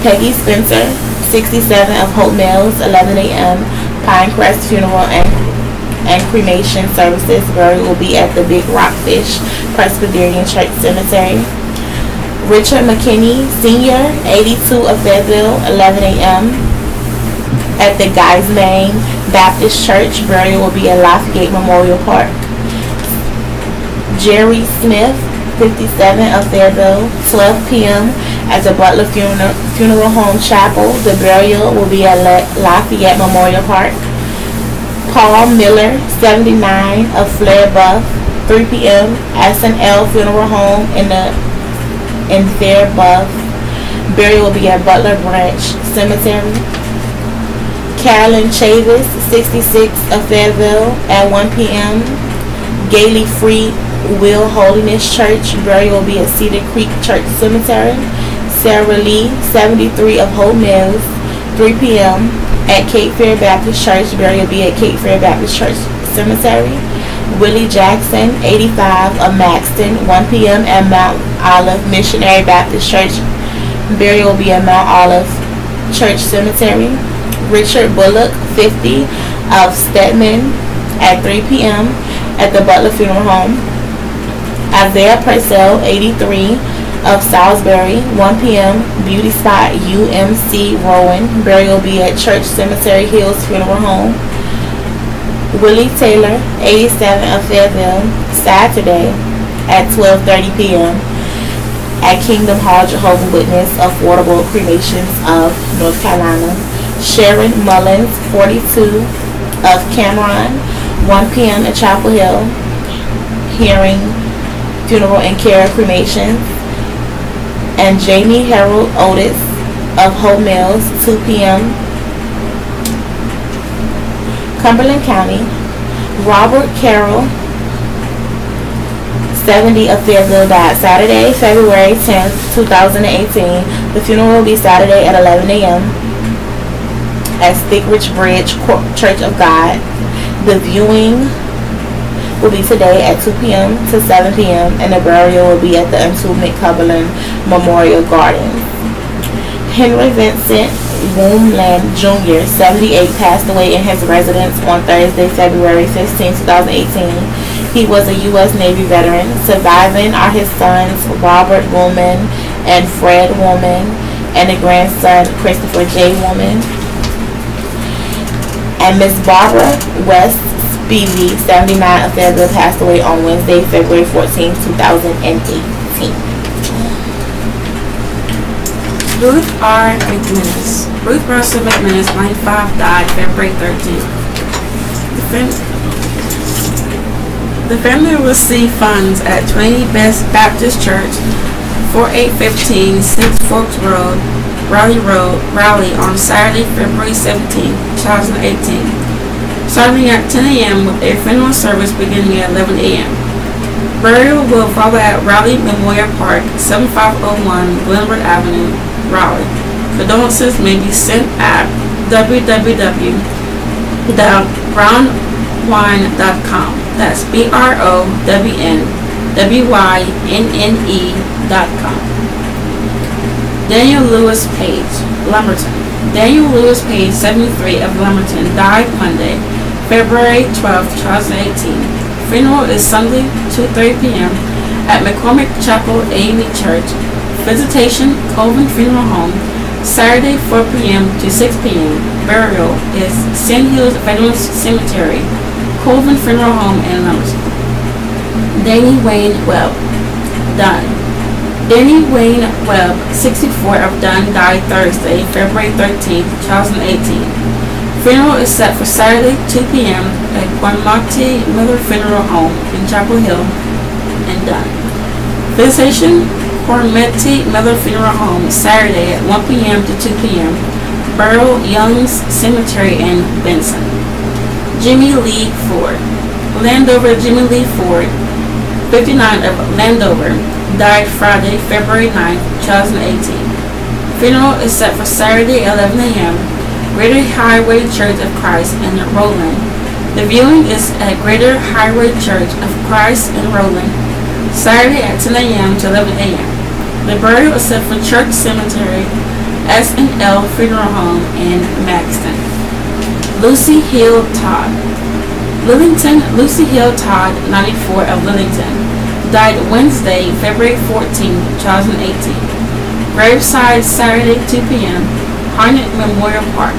Peggy Spencer, 67 of Hope Mills, 11 a.m. Pinecrest Funeral and Cremation Services. Burial will be at the Big Rockfish Presbyterian Church Cemetery. Richard McKinney Sr., 82 of Fayetteville, 11 a.m. at the Geismain Baptist Church. Burial will be at Lafayette Memorial Park. Jerry Smith, 57 of Fayetteville, 12 p.m. at the Butler Funeral Home Chapel. The burial will be at Lafayette Memorial Park. Paul Miller, 79 of Flair Buff, 3 p.m. S&L Funeral Home in Fair Buff. Burial will be at Butler Branch Cemetery. Carolyn Chavis, 66 of Fayetteville, at 1 p.m. Gailey Free Will Holiness Church. Burial will be at Cedar Creek Church Cemetery. Sarah Lee, 73 of Hope Mills, 3 p.m. at Cape Fear Baptist Church. Burial will be at Cape Fear Baptist Church Cemetery. Willie Jackson, 85 of Maxton, 1 p.m. at Mount Olive Missionary Baptist Church. Burial will be at Mount Olive Church Cemetery. Richard Bullock, 50 of Stedman, at 3 p.m. at the Butler Funeral Home. Isaiah Purcell, 83 of Salisbury, 1 p.m. Beauty Spot UMC Rowan. Burial will be at Church Cemetery Hills Funeral Home. Willie Taylor, 87 of Fayetteville, Saturday at 12:30 p.m. at Kingdom Hall Jehovah's Witness Affordable Cremations of North Carolina. Sharon Mullins, 42 of Cameron, 1 p.m. at Chapel Hill Hearing Funeral and Care Cremations. And Jamie Harold Otis of Hope Mills, 2 p.m. Cumberland County. Robert Carroll, 70 of Fayetteville, died Saturday, February 10th, 2018. The funeral will be Saturday at 11 a.m. at Stickridge Bridge Church of God. The viewing will be today at 2 p.m. to 7 p.m. and the burial will be at the Entombment Cumberland Memorial Gardens. Henry Vincent Woomland Jr., 78, passed away in his residence on Thursday, February 15, 2018. He was a U.S. Navy veteran. Surviving are his sons Robert Woolman and Fred Woolman and a grandson Christopher J. Woolman. And Miss Barbara West Spivey, 79 of Fayetteville, passed away on Wednesday, February 14, 2018. Ruth R. McMinnis. Ruth Russell McMinnis, 95, died February 13th. The family will receive funds at 20 Best Baptist Church, 4815 Six Forks Road, Raleigh on Saturday, February 17, 2018. Starting at 10 a.m. with a funeral service beginning at 11 a.m. Burial will follow at Raleigh Memorial Park, 7501 Glenwood Avenue, Raleigh. Condolences may be sent at www.brownwine.com. That's BROWNWYNNE.com. Daniel Lewis Page, Lumberton. Daniel Lewis Page, 73 of Lumberton, died Monday, February 12, 2018. Funeral is Sunday, 2:30 p.m. at McCormick Chapel AME Church. Visitation, Colvin Funeral Home, Saturday, 4 p.m. to 6 p.m. Burial is Sand Hills Veterans Cemetery, Colvin Funeral Home in Lumberton. Danny Wayne Webb, Dunn. Danny Wayne Webb, 64, of Dunn, died Thursday, February 13, 2018. Funeral is set for Saturday, 2 p.m. at Cornmonte Miller Funeral Home in Chapel Hill and Dunn. Visitation, Cornmonte Miller Funeral Home, Saturday at 1 p.m. to 2 p.m. Burl Young's Cemetery in Benson. Jimmy Lee Ford. Landover Jimmy Lee Ford, 59, of Landover, died Friday, February 9, 2018. Funeral is set for Saturday, 11 a.m. Greater Highway Church of Christ in Roland. The viewing is at Greater Highway Church of Christ in Roland, Saturday at 10 a.m. to 11 a.m. The burial is set for Church Cemetery, S&L Funeral Home in Maxton. Lucy Hill Todd. Lillington Lucy Hill Todd, 94, of Lillington, died Wednesday, February 14, 2018. Graveside, Saturday, 2 p.m. Harnett Memorial Park.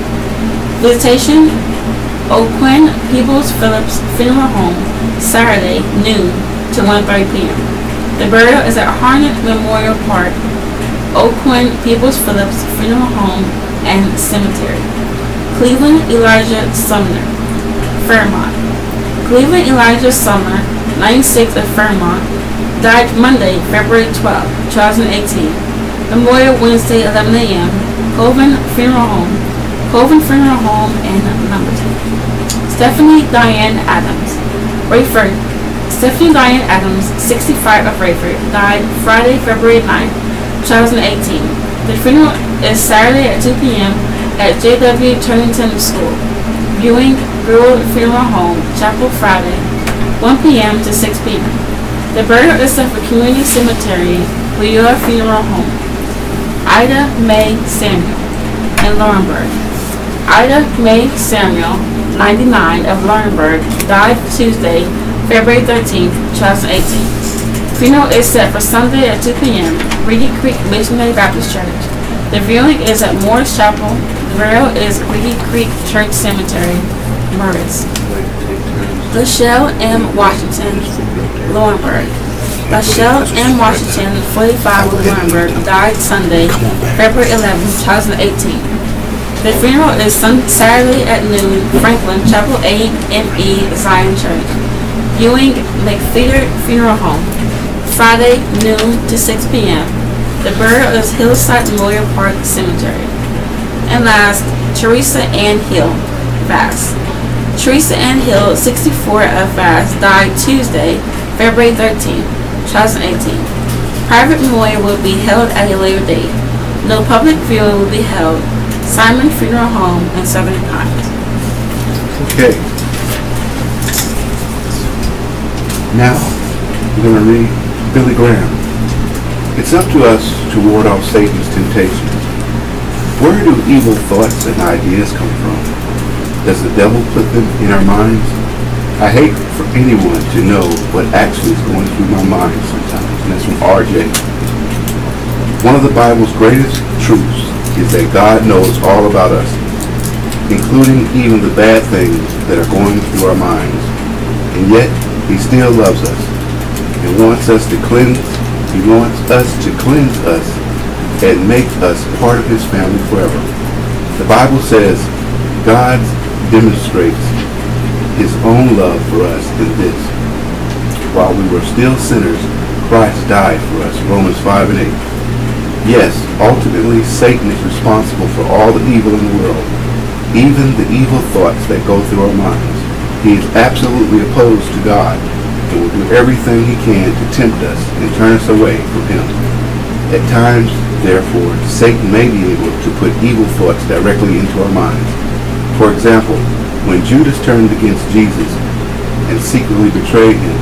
Visitation, O'Quinn Peoples Phillips Funeral Home, Saturday, noon to 1:30 p.m. The burial is at Harnett Memorial Park, O'Quinn Peoples Phillips Funeral Home and Cemetery. Cleveland Elijah Sumner, Fairmont. Cleveland Elijah Sumner, 96, of Fairmont, died Monday, February 12, 2018. Memorial Wednesday, 11 a.m. Coven Funeral Home in Lumberton. Stephanie Diane Adams, Rayford. Stephanie Diane Adams, 65, of Rayford, died Friday, February 9, 2018. The funeral is Saturday at 2 p.m. at J.W. Turlington School. Viewing, Brewer Funeral Home, Chapel, Friday, 1 p.m. to 6 p.m. The burial is set for Community Cemetery, Brewer Funeral Home. Ida Mae Samuel in Laurinburg. Ida Mae Samuel, 99, of Laurinburg, died Tuesday, February 13, 2018. Funeral is set for Sunday at 2 p.m. Reedy Creek Missionary Baptist Church. The viewing is at Morris Chapel. The burial is Reedy Creek Church Cemetery, Morris. Lachelle M. Washington, Laurinburg. Lachelle M. Washington, 45, of Laurinburg, died Sunday, February 11, 2018. The funeral is Saturday at noon, Franklin Chapel A.M.E. Zion Church. Viewing, McPheeter Funeral Home, Friday, noon to 6 p.m. The burial is Hillside Memorial Park Cemetery. And last, Teresa Ann Hill, Vass. Teresa Ann Hill, 64, of Vass, died Tuesday, February 13, 2018. Private memorial will be held at a later date. No public viewing will be held. Simon Funeral Home in Southern Pines. Okay. Now, we're going to read Billy Graham. It's up to us to ward off Satan's temptations. Where do evil thoughts and ideas come from? Does the devil put them in our minds? I hate for anyone to know what actually is going through my mind sometimes, and that's from R.J. One of the Bible's greatest truths is that God knows all about us, including even the bad things that are going through our minds. And yet, He still loves us and wants us to cleanse. He wants us to cleanse us and make us part of His family forever. The Bible says God demonstrates His own love for us in this: while we were still sinners, Christ died for us. Romans 5 and 8. Yes, ultimately Satan is responsible for all the evil in the world, even the evil thoughts that go through our minds. He is absolutely opposed to God and will do everything he can to tempt us and turn us away from Him. At times, therefore, Satan may be able to put evil thoughts directly into our minds. For example, when Judas turned against Jesus and secretly betrayed Him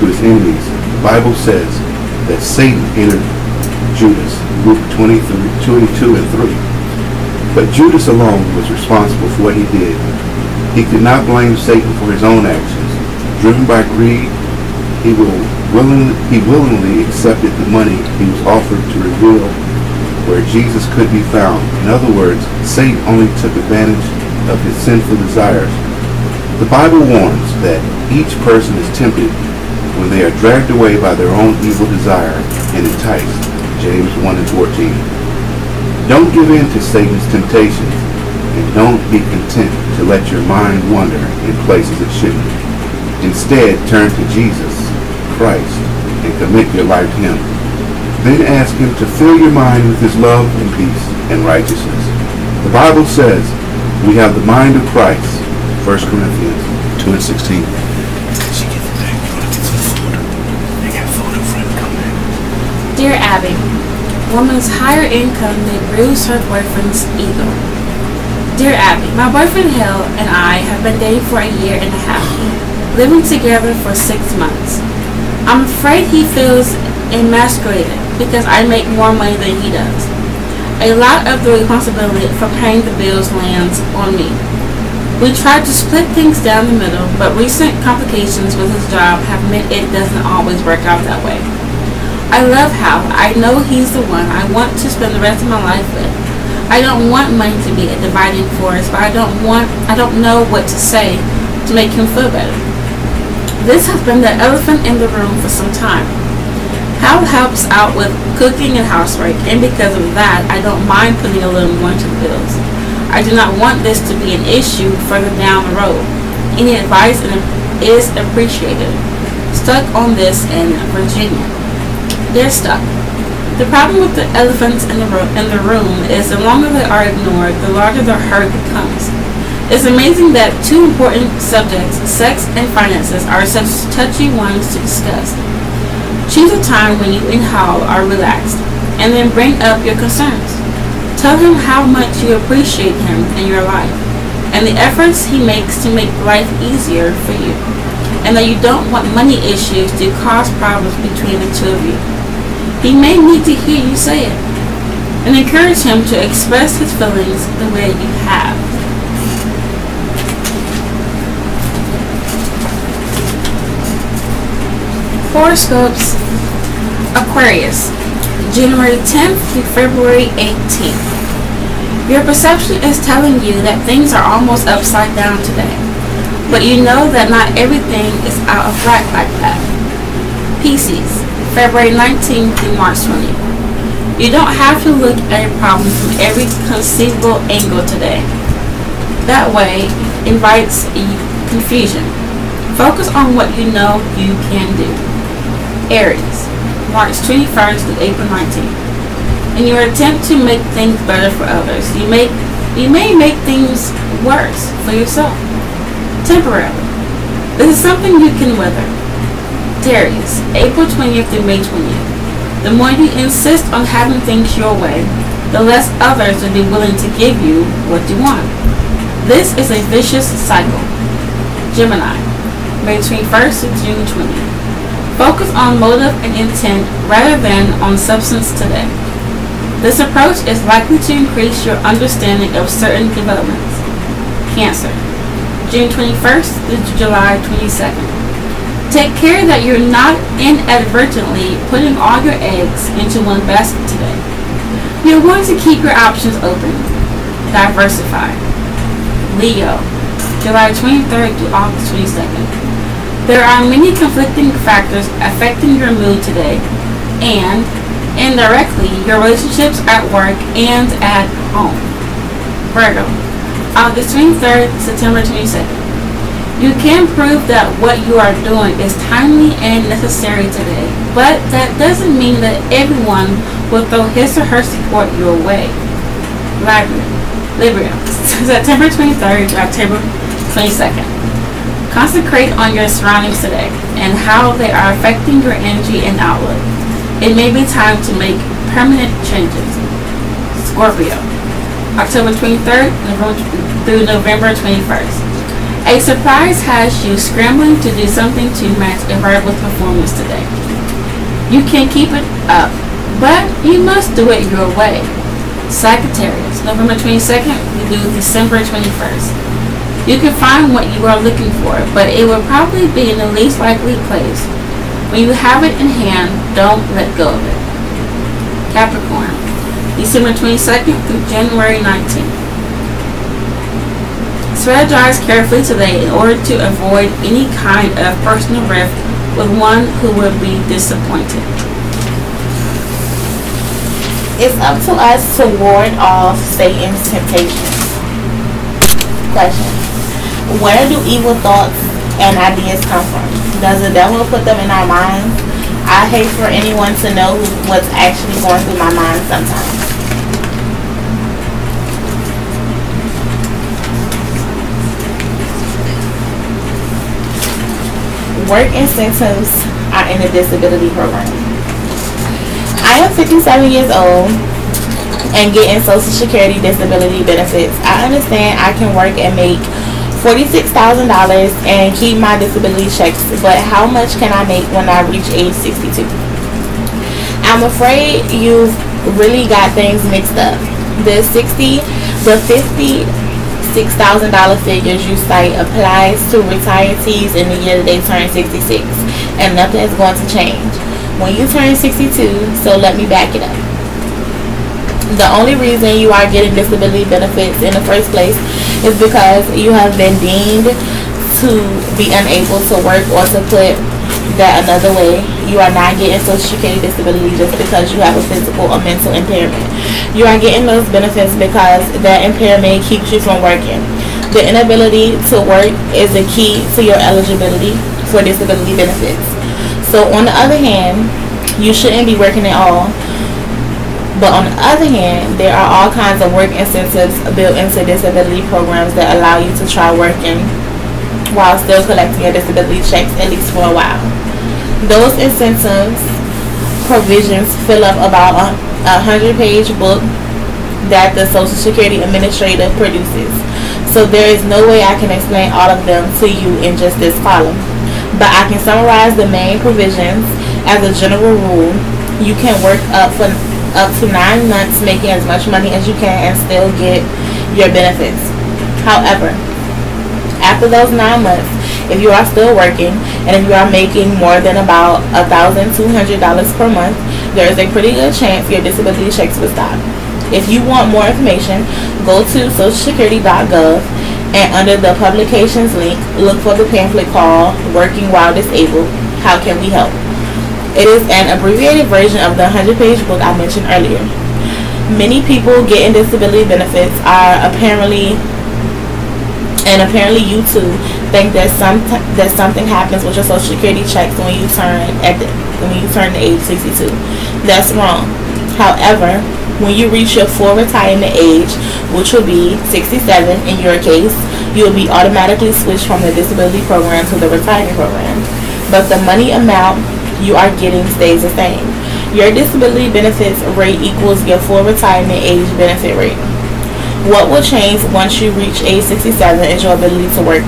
to his enemies, the Bible says that Satan entered Judas, Luke 22 and 3. But Judas alone was responsible for what he did. He could not blame Satan for his own actions. Driven by greed, he willingly accepted the money he was offered to reveal where Jesus could be found. In other words, Satan only took advantage of his sinful desires. The Bible warns that each person is tempted when they are dragged away by their own evil desire and enticed. James 1:14. Don't give in to Satan's temptations, and don't be content to let your mind wander in places it shouldn't. Instead, turn to Jesus Christ and commit your life to Him. Then ask Him to fill your mind with His love and peace and righteousness. The Bible says we have the mind of Christ. 1 Corinthians 2:16. She gets back. They got photo frame coming. Dear Abby, woman's higher income may bruise her boyfriend's ego. Dear Abby, my boyfriend Hill and I have been dating for a year and a half, living together for 6 months. I'm afraid he feels emasculated because I make more money than he does. A lot of the responsibility for paying the bills lands on me. We tried to split things down the middle, but recent complications with his job have meant it doesn't always work out that way. I love Hal. I know he's the one I want to spend the rest of my life with. I don't want money to be a dividing force, but I don't know what to say to make him feel better. This has been the elephant in the room for some time. Hal helps out with cooking and housework, and because of that, I don't mind putting a little more into the bills. I do not want this to be an issue further down the road. Any advice is appreciated. Stuck on this in Virginia. They're stuck. The problem with the elephants in the room is the longer they are ignored, the larger the hurt becomes. It's amazing that two important subjects, sex and finances, are such touchy ones to discuss. Choose a time when you and Hal are relaxed, and then bring up your concerns. Tell him how much you appreciate him in your life, and the efforts he makes to make life easier for you, and that you don't want money issues to cause problems between the two of you. He may need to hear you say it, and encourage him to express his feelings the way you have. Horoscopes. Aquarius, January 10th through February 18th. Your perception is telling you that things are almost upside down today, but you know that not everything is out of whack like that. Pisces, February 19th through March 20th. You don't have to look at a problem from every conceivable angle today. That way invites confusion. Focus on what you know you can do. Aries, March 21st to April 19th. In your attempt to make things better for others, you may make things worse for yourself. Temporarily. This is something you can weather. Aries, April 20th to May 20th. The more you insist on having things your way, the less others will be willing to give you what you want. This is a vicious cycle. Gemini, May 21st to June 20th. Focus on motive and intent rather than on substance today. This approach is likely to increase your understanding of certain developments. Cancer, June 21st to July 22nd. Take care that you're not inadvertently putting all your eggs into one basket today. You're going to keep your options open. Diversify. Leo, July 23rd to August 22nd. There are many conflicting factors affecting your mood today, and indirectly your relationships at work and at home. Virgo, August 23rd to September 22nd. You can prove that what you are doing is timely and necessary today, but that doesn't mean that everyone will throw his or her support your way. Libra, September 23rd to October 22nd. Concentrate on your surroundings today and how they are affecting your energy and outlook. It may be time to make permanent changes. Scorpio, October 23rd through November 21st. A surprise has you scrambling to do something to match a rival's performance today. You can keep it up, but you must do it your way. Sagittarius, November 22nd through December 21st. You can find what you are looking for, but it will probably be in the least likely place. When you have it in hand, don't let go of it. Capricorn, December 22nd through January 19th. Strategize carefully today in order to avoid any kind of personal rift with one who would be disappointed? It's up to us to ward off Satan's temptations. Question. Where do evil thoughts and ideas come from? Does the devil put them in our minds? I hate for anyone to know what's actually going through my mind sometimes. Work incentives are in the disability program. I am 57 years old and getting Social Security disability benefits. I understand I can work and make $46,000 and keep my disability checks, but how much can I make when I reach age 62? I'm afraid you've really got things mixed up. The $56,000 figures you cite applies to retirees in the year that they turn 66, and nothing is going to change when you turn 62, so let me back it up. The only reason you are getting disability benefits in the first place is because you have been deemed to be unable to work, or to put that another way, you are not getting Social Security disability just because you have a physical or mental impairment. You are getting those benefits because that impairment keeps you from working. The inability to work is the key to your eligibility for disability benefits. So on the other hand, you shouldn't be working at all. But on the other hand, there are all kinds of work incentives built into disability programs that allow you to try working while still collecting your disability checks, at least for a while. Those incentives provisions fill up about a 100-page book that the Social Security Administrator produces. So there is no way I can explain all of them to you in just this column. But I can summarize the main provisions. As a general rule, you can work up to 9 months making as much money as you can and still get your benefits. However, after those 9 months, if you are still working and if you are making more than about $1,200 per month, there is a pretty good chance your disability checks will stop. If you want more information, go to socialsecurity.gov and under the publications link, look for the pamphlet called Working While Disabled, How Can We Help? It is an abbreviated version of the 100-page book I mentioned earlier. Many people getting disability benefits are apparently you too, think that something happens with your Social Security checks when you turn the age 62. That's wrong. However, when you reach your full retirement age, which will be 67 in your case, you will be automatically switched from the disability program to the retirement program. But the money amount you are getting stays the same. Your disability benefits rate equals your full retirement age benefit rate. What will change once you reach age 67 is your ability to work.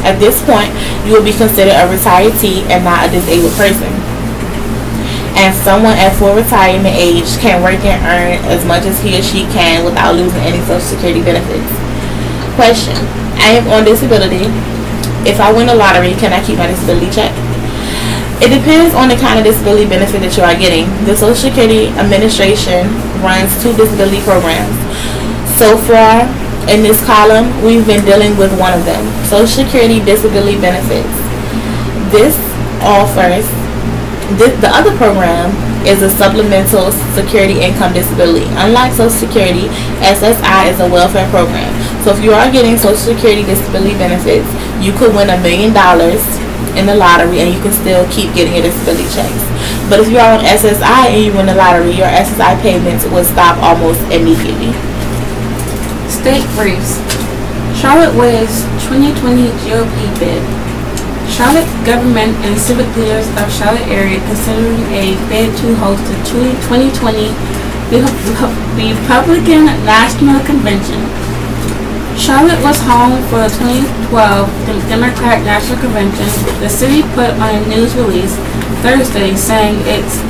At this point, you will be considered a retired and not a disabled person. And someone at full retirement age can work and earn as much as he or she can without losing any Social Security benefits. Question. I am on disability. If I win the lottery, can I keep my disability check? It depends on the kind of disability benefit that you are getting. The Social Security Administration runs 2 disability programs. So far, in this column, we've been dealing with one of them, Social Security disability benefits. The other program is a supplemental security income disability. Unlike Social Security, SSI is a welfare program. So if you are getting Social Security disability benefits, you could win $1 million in the lottery and you can still keep getting your disability checks. But if you are on SSI and you win the lottery, your SSI payments will stop almost immediately. State briefs. Charlotte weighs 2020 GOP bid. Charlotte government and civic leaders of Charlotte area considering a bid to host the 2020 Republican National Convention. Charlotte was home for the 2012 Democratic National Convention. The city put on a news release Thursday saying it's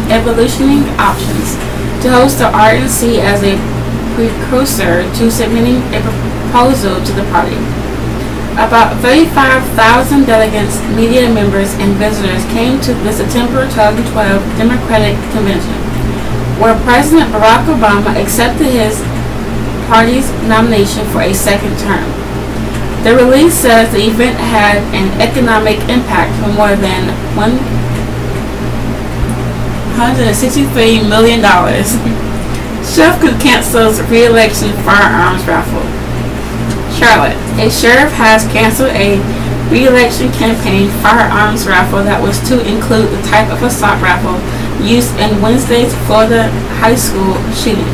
evaluating options to host the RNC as a precursor to submitting a proposal to the party. About 35,000 delegates, media members, and visitors came to the September 2012 Democratic Convention, where President Barack Obama accepted his party's nomination for a second term. The release says the event had an economic impact for more than $163 million. Sheriff cancels re-election firearms raffle. Charlotte. A sheriff has canceled a re-election campaign firearms raffle that was to include the type of assault raffle used in Wednesday's Florida high school shooting.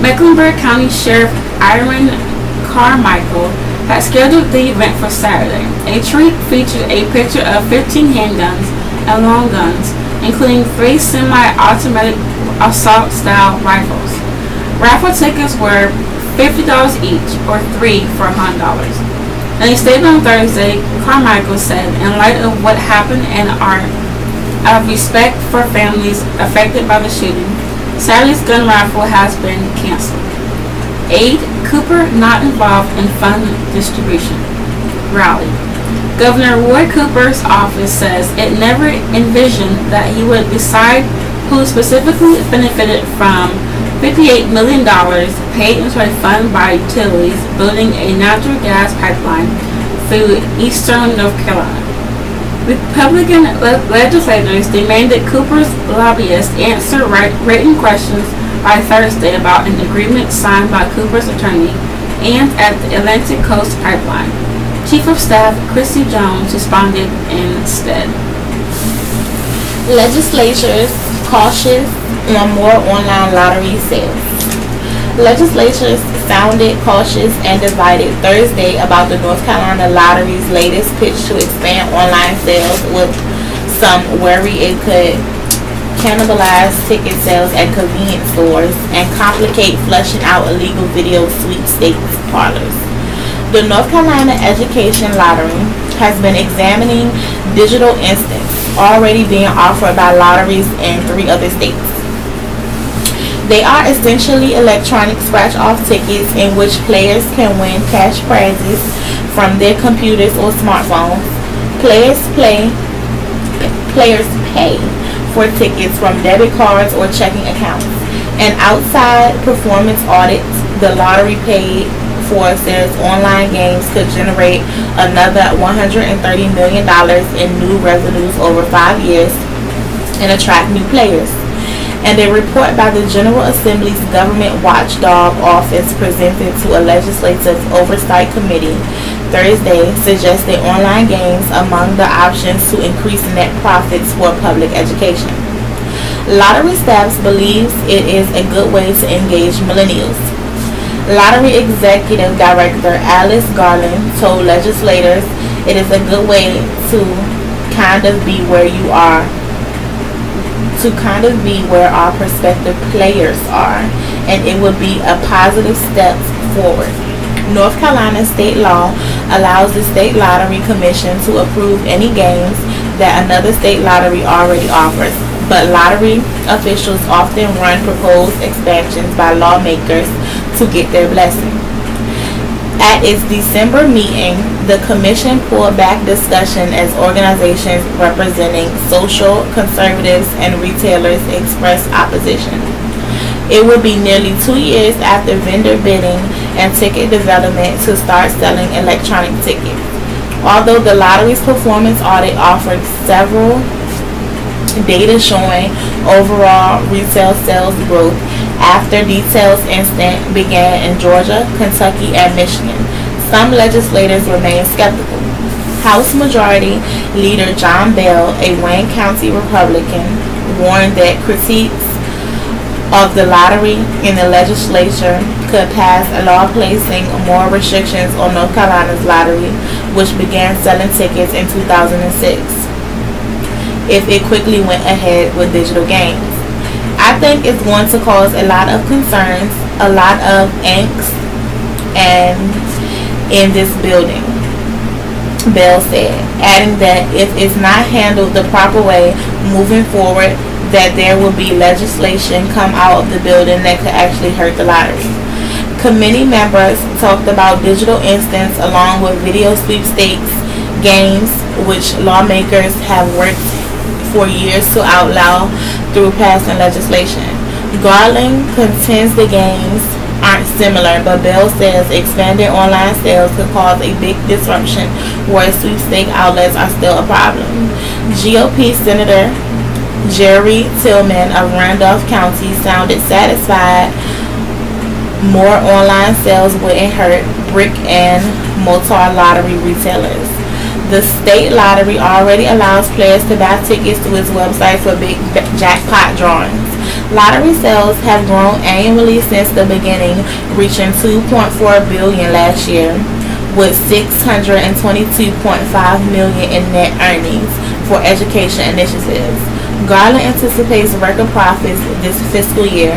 Mecklenburg County Sheriff Aaron Carmichael had scheduled the event for Saturday. A treat featured a picture of 15 handguns and long guns, including 3 semi-automatic assault-style rifles. Raffle tickets were $50 each, or 3 for $100. In a statement on Thursday, Carmichael said, in light of what happened and out of respect for families affected by the shooting, Saturday's gun raffle has been canceled. Aide Cooper not involved in fund distribution. Raleigh. Governor Roy Cooper's office says it never envisioned that he would decide who specifically benefited from $58 million paid into a fund by utilities building a natural gas pipeline through eastern North Carolina. Republican legislators demanded Cooper's lobbyists answer written questions by Thursday about an agreement signed by Cooper's attorney and at the Atlantic Coast Pipeline. Chief of Staff Christy Jones responded instead. Legislatures cautious on more online lottery sales. Legislatures sounded cautious and divided Thursday about the North Carolina Lottery's latest pitch to expand online sales, with some worry it could cannibalize ticket sales at convenience stores and complicate flushing out illegal video sweepstakes parlors. The North Carolina Education Lottery has been examining digital instants already being offered by lotteries in 3 other states. They are essentially electronic scratch-off tickets in which players can win cash prizes from their computers or smartphones. Players pay for tickets from debit cards or checking accounts. An outside performance audit the lottery paid for says online games could generate another $130 million in new revenues over 5 years and attract new players. And a report by the General Assembly's Government Watchdog Office presented to a legislative oversight committee Thursday suggested online games among the options to increase net profits for public education. Lottery staffs believes it is a good way to engage millennials. Lottery Executive Director Alice Garland told legislators it is a good way to kind of be where you are, to kind of be where our prospective players are, and it would be a positive step forward. North Carolina state law allows the State Lottery Commission to approve any games that another state lottery already offers, but lottery officials often run proposed expansions by lawmakers to get their blessing. At its December meeting, the commission pulled back discussion as organizations representing social conservatives and retailers expressed opposition. It will be nearly 2 years after vendor bidding and ticket development to start selling electronic tickets. Although the lottery's performance audit offered several data showing overall retail sales growth after details instant began in Georgia, Kentucky, and Michigan, some legislators remain skeptical. House Majority Leader John Bell, a Wayne County Republican, warned that critiques of the lottery in the legislature could pass a law placing more restrictions on North Carolina's lottery, which began selling tickets in 2006, if it quickly went ahead with digital games. I think it's going to cause a lot of concerns, a lot of angst, and in this building, Bell said, adding that if it's not handled the proper way moving forward, that there will be legislation come out of the building that could actually hurt the lottery. Committee members talked about digital instants along with video sweepstakes games, which lawmakers have worked for years to outlaw through passing legislation. Garland contends the games aren't similar, but Bell says expanding online sales could cause a big disruption where sweepstake outlets are still a problem. GOP Senator Jerry Tillman of Randolph County sounded satisfied more online sales wouldn't hurt brick and mortar lottery retailers. The state lottery already allows players to buy tickets to its website for big jackpot drawings. Lottery sales have grown annually since the beginning, reaching $2.4 billion last year, with $622.5 million in net earnings for education initiatives. Garland anticipates record profits this fiscal year.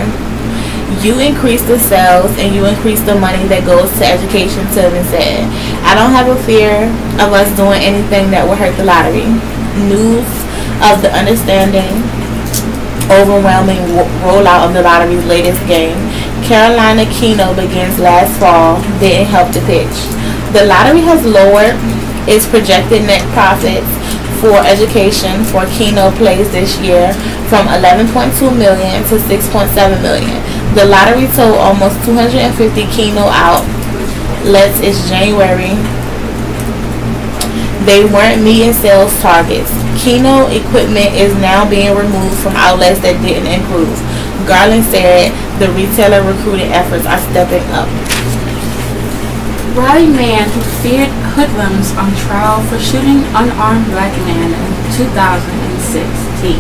You increase the sales and you increase the money that goes to education, Tillman said. I don't have a fear of us doing anything that will hurt the lottery. News of the overwhelming rollout of the lottery's latest game, Carolina Keno, begins last fall, didn't help the pitch. The lottery has lowered its projected net profits for education for Keno plays this year from $11.2 million to $6.7 million. The lottery sold almost 250 Keno outlets in January. They weren't meeting sales targets. Keno equipment is now being removed from outlets that didn't improve. Garland said the retailer recruiting efforts are stepping up. Raleigh man who feared hoodlums on trial for shooting unarmed black man in 2016.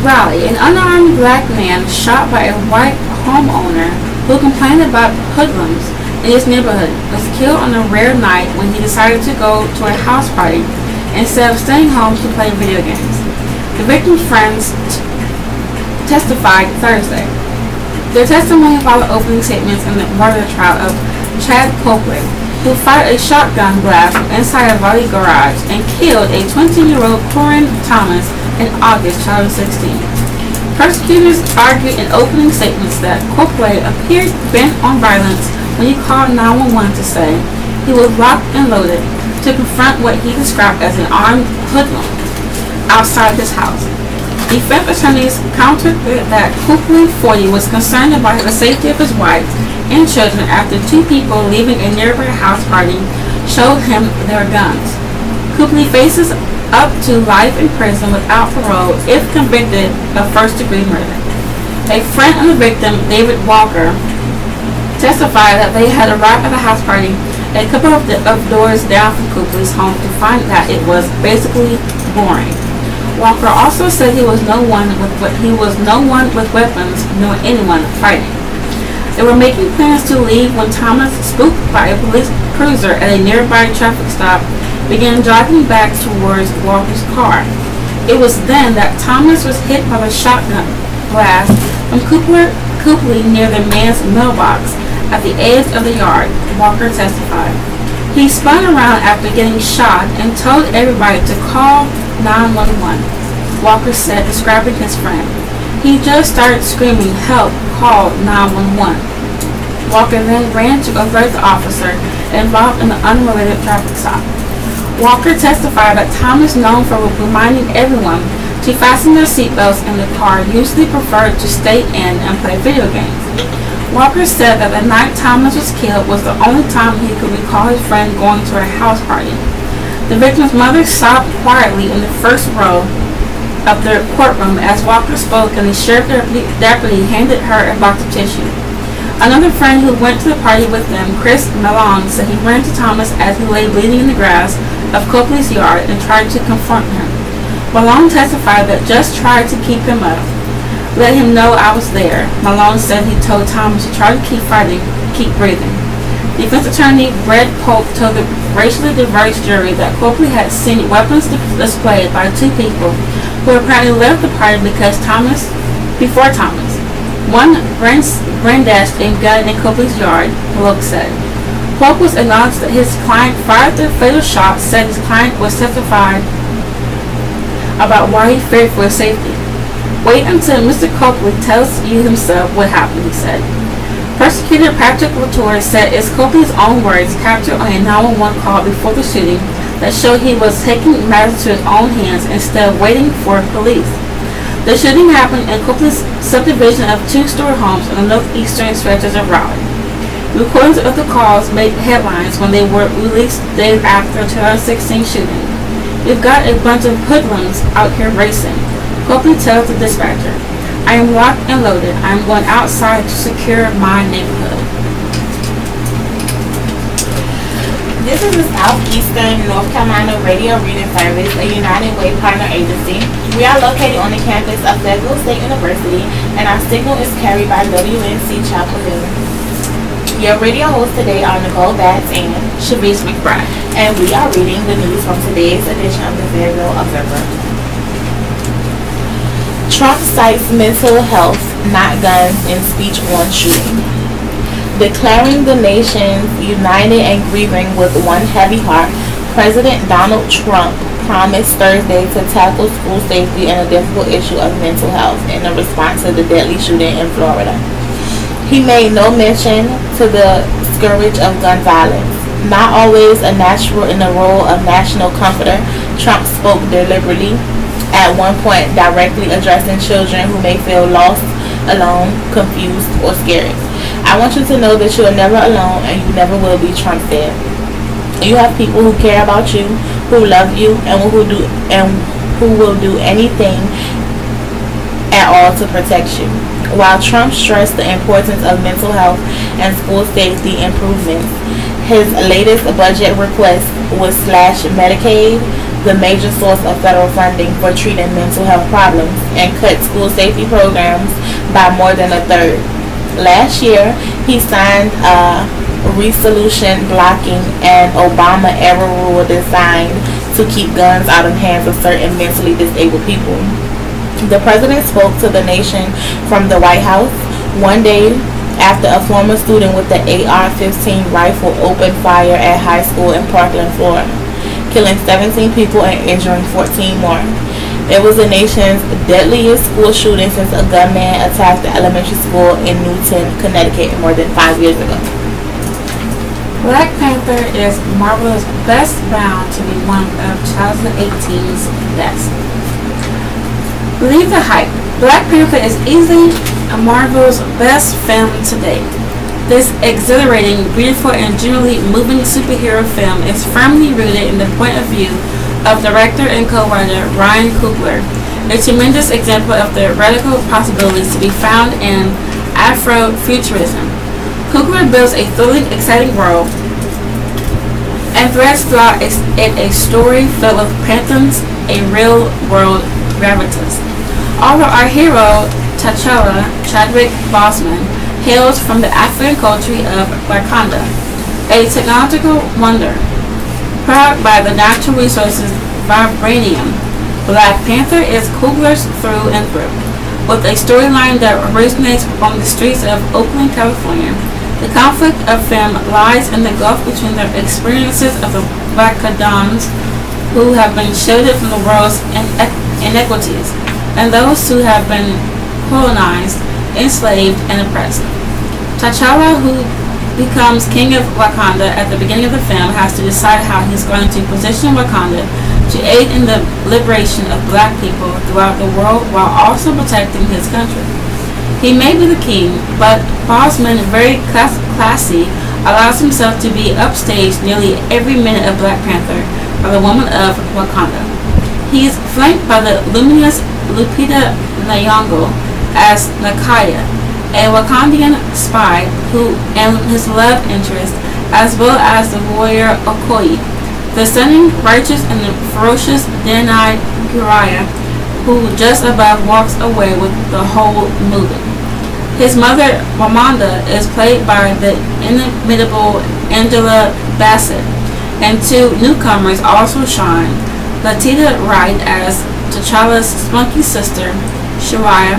Raleigh, an unarmed black man shot by a white homeowner who complained about hoodlums in his neighborhood, was killed on a rare night when he decided to go to a house party instead of staying home to play video games. The victim's friends testified Thursday. Their testimony followed opening statements in the murder trial of Chad Copley, who fired a shotgun blast from inside a Raleigh garage and killed a 20-year-old Corinne Thomas in August 2016. Prosecutors argued in opening statements that Copley appeared bent on violence when he called 911 to say he was locked and loaded to confront what he described as an armed hoodlum outside his house. Defense attorneys countered that Copley, 40, was concerned about the safety of his wife and children after two people leaving a nearby house party showed him their guns. Copley faces up to life in prison without parole if convicted of first-degree murder. A friend of the victim, David Walker, testified that they had arrived at the house party a couple of doors down from Copley's home to find that it was basically boring. Walker also said he was no one with weapons nor anyone fighting. They were making plans to leave when Thomas, spooked by a police cruiser at a nearby traffic stop, began driving back towards Walker's car. It was then that Thomas was hit by the shotgun blast from Copley near the man's mailbox at the edge of the yard, Walker testified. He spun around after getting shot and told everybody to call 911, Walker said, describing his friend. He just started screaming, "Help, call 911. Walker then ran to avert the officer involved in the unrelated traffic stop. Walker testified that Thomas, known for reminding everyone to fasten their seatbelts in the car, usually preferred to stay in and play video games. Walker said that the night Thomas was killed was the only time he could recall his friend going to a house party. The victim's mother sobbed quietly in the first row of the courtroom as Walker spoke, and the sheriff deputy handed her a box of tissue. Another friend who went to the party with them, Chris Malone, said he ran to Thomas as he lay bleeding in the grass of Copley's yard and tried to confront him. Malone testified that just tried to keep him up. Let him know I was there. Malone said he told Thomas to try to keep fighting, keep breathing. Defense attorney Brett Pope told the racially diverse jury that Copley had seen weapons displayed by two people who apparently left the party before Thomas. One brandished a gun in Copley's yard, Pope said. Pope was acknowledged that his client fired the fatal shot, said his client was testified about why he feared for his safety. Wait until Mr. Copley tells you himself what happened, he said. Prosecutor Patrick Latour said it's Copley's own words captured on a 911 call before the shooting that showed he was taking matters to his own hands instead of waiting for police. The shooting happened in Copeland's subdivision of two-story homes on the northeastern stretches of Raleigh. Recordings of the calls made headlines when they were released days after the 2016 shooting. "We've got a bunch of hoodlums out here racing," Copeland tells the dispatcher. "I am locked and loaded. I am going outside to secure my neighborhood." This is the Southeastern North Carolina Radio Reading Service, a United Way partner agency. We are located on the campus of Fayeville State University, and our signal is carried by WNC Chapel Hill. Your radio hosts today are Nicole Batts and Sharice McBride. And we are reading the news from today's edition of the Fayeville Observer. Trump cites mental health, not guns, in speech on shooting. Declaring the nation united and grieving with one heavy heart, President Donald Trump promised Thursday to tackle school safety and a difficult issue of mental health in a response to the deadly shooting in Florida. He made no mention to the scourge of gun violence. Not always a natural in the role of national comforter, Trump spoke deliberately, at one point directly addressing children who may feel lost, alone, confused, or scared. "I want you to know that you are never alone and you never will be," Trump said. "You have people who care about you, who love you, and who will do anything at all to protect you." While Trump stressed the importance of mental health and school safety improvements, his latest budget request was slash Medicaid, the major source of federal funding for treating mental health problems, and cut school safety programs by more than a third. Last year, he signed a resolution blocking an Obama-era rule designed to keep guns out of hands of certain mentally disabled people. The president spoke to the nation from the White House one day after a former student with the AR-15 rifle opened fire at high school in Parkland, Florida, killing 17 people and injuring 14 more. It was the nation's deadliest school shooting since a gunman attacked the elementary school in Newton, Connecticut more than 5 years ago. Black Panther is Marvel's best bound to be one of 2018's best. Believe the hype. Black Panther is easily Marvel's best film to date. This exhilarating, beautiful, and generally moving superhero film is firmly rooted in the point of view of director and co-writer Ryan Coogler, a tremendous example of the radical possibilities to be found in Afrofuturism. Coogler builds a thrilling, exciting world and threads throughout it a story filled with pantheons, a real-world gravitas. Although our hero, T'Challa Chadwick Boseman, hails from the African country of Wakanda, a technological wonder, proud by the natural resources vibranium. Black Panther is Coogler's through and through, with a storyline that originates on the streets of Oakland, California. The conflict of film lies in the gulf between the experiences of the Wakandans who have been shielded from the world's inequities and those who have been colonized, enslaved, and oppressed. T'Challa, who becomes king of Wakanda at the beginning of the film, has to decide how he's going to position Wakanda to aid in the liberation of black people throughout the world while also protecting his country. He may be the king, but Boseman, very classy, allows himself to be upstaged nearly every minute of Black Panther by the woman of Wakanda. He is flanked by the luminous Lupita Nyong'o as Nakaya, a Wakandian spy and his love interest, as well as the warrior Okoye, the stunning, righteous, and ferocious Danai Gurira, who just above walks away with the whole movie. His mother, Wamanda, is played by the inimitable Angela Bassett, and two newcomers also shine. Letitia Wright as T'Challa's spunky sister, Shariah,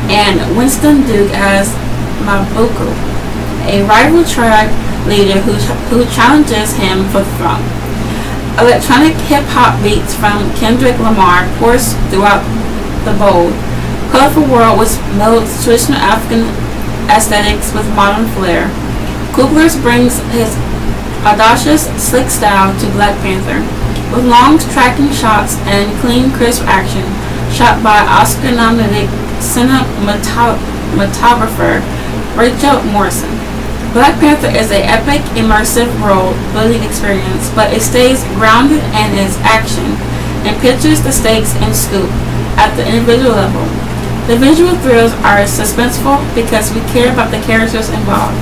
and Winston Duke as Mabuku, a rival tribe leader who challenges him for the throne. Electronic hip-hop beats from Kendrick Lamar course throughout the bold, colorful world which melds traditional African aesthetics with modern flair. Coogler brings his audacious, slick style to Black Panther, with long tracking shots and clean, crisp action, shot by Oscar-nominated cinematographer Rachel Morrison. Black Panther is an epic, immersive world-building experience, but it stays grounded in its action and pictures the stakes and scope at the individual level. The visual thrills are suspenseful because we care about the characters involved.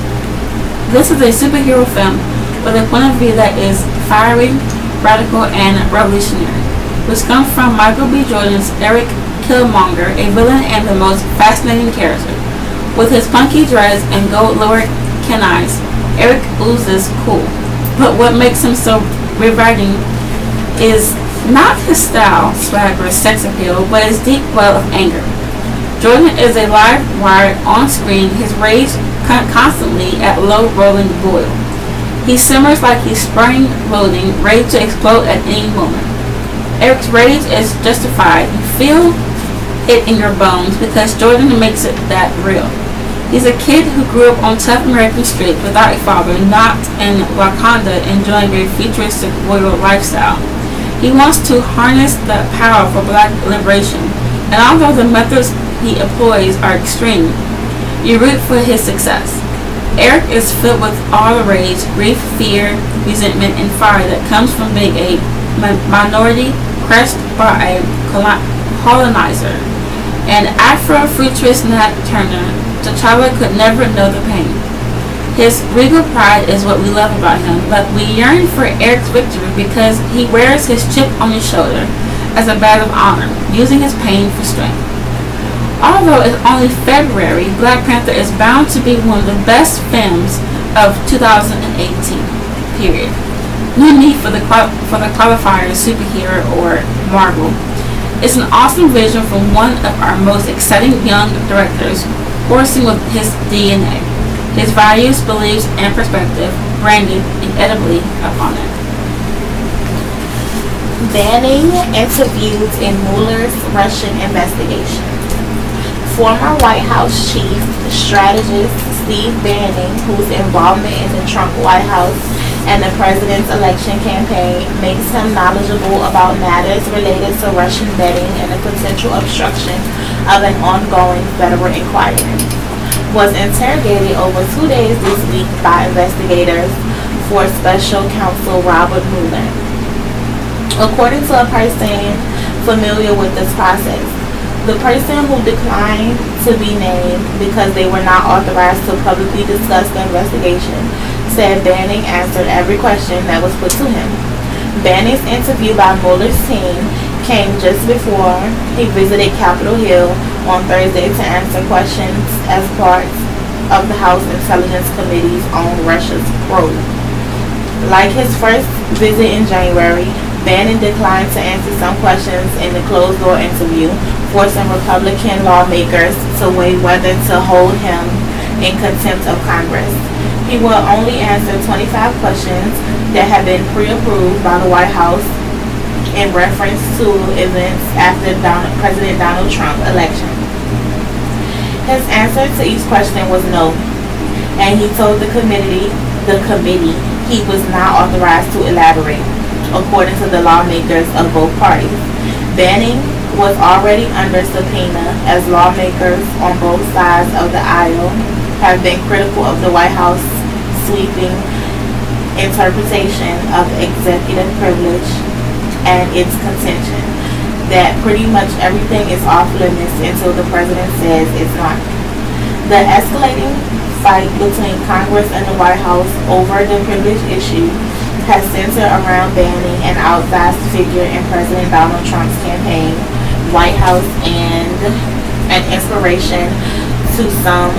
This is a superhero film with a point of view that is fiery, radical, and revolutionary, which comes from Michael B. Jordan's Eric Killmonger, a villain and the most fascinating character. With his punky dreads and gold lower eyes, Eric oozes cool. But what makes him so rewriting is not his style, swag, or sex appeal, but his deep well of anger. Jordan is a live wire on screen, his rage constantly at low rolling boil. He simmers like he's spring loading, ready to explode at any moment. Eric's rage is justified. You feel it in your bones because Jordan makes it that real. He's a kid who grew up on tough American streets without a father, not in Wakanda, enjoying a futuristic royal lifestyle. He wants to harness the power for black liberation, and although the methods he employs are extreme, you root for his success. Eric is filled with all the rage, grief, fear, resentment, and fire that comes from being a minority crushed by a colonizer. An Afro-futurist Nat Turner, T'Challa could never know the pain. His regal pride is what we love about him, but we yearn for Eric's victory because he wears his chip on his shoulder as a badge of honor, using his pain for strength. Although it's only February, Black Panther is bound to be one of the best films of 2018, period. No need for the qualifier superhero or Marvel. It's an awesome vision from one of our most exciting young directors, coursing with his DNA, his values, beliefs, and perspective, branded indelibly upon it. Banning interviewed in Mueller's Russian investigation. Former White House chief strategist Steve Bannon, whose involvement in the Trump White House and the president's election campaign makes him knowledgeable about matters related to Russian betting and the potential obstruction of an ongoing federal inquiry, was interrogated over 2 days this week by investigators for Special Counsel Robert Mueller. According to a person familiar with this process, the person who declined to be named because they were not authorized to publicly discuss the investigation said Bannon answered every question that was put to him. Bannon's interview by Mueller's team came just before he visited Capitol Hill on Thursday to answer questions as part of the House Intelligence Committee's on Russia's probe. Like his first visit in January, Bannon declined to answer some questions in the closed-door interview, forcing Republican lawmakers to weigh whether to hold him in contempt of Congress. He will only answer 25 questions that have been pre-approved by the White House in reference to events after President Donald Trump's election. His answer to each question was no, and he told the committee he was not authorized to elaborate, according to the lawmakers of both parties. Bannon was already under subpoena as lawmakers on both sides of the aisle have been critical of the White House sweeping interpretation of executive privilege and its contention that pretty much everything is off limits until the president says it's not. The escalating fight between Congress and the White House over the privilege issue has centered around Bannon, an outsized figure in President Donald Trump's campaign, White House, and an inspiration to some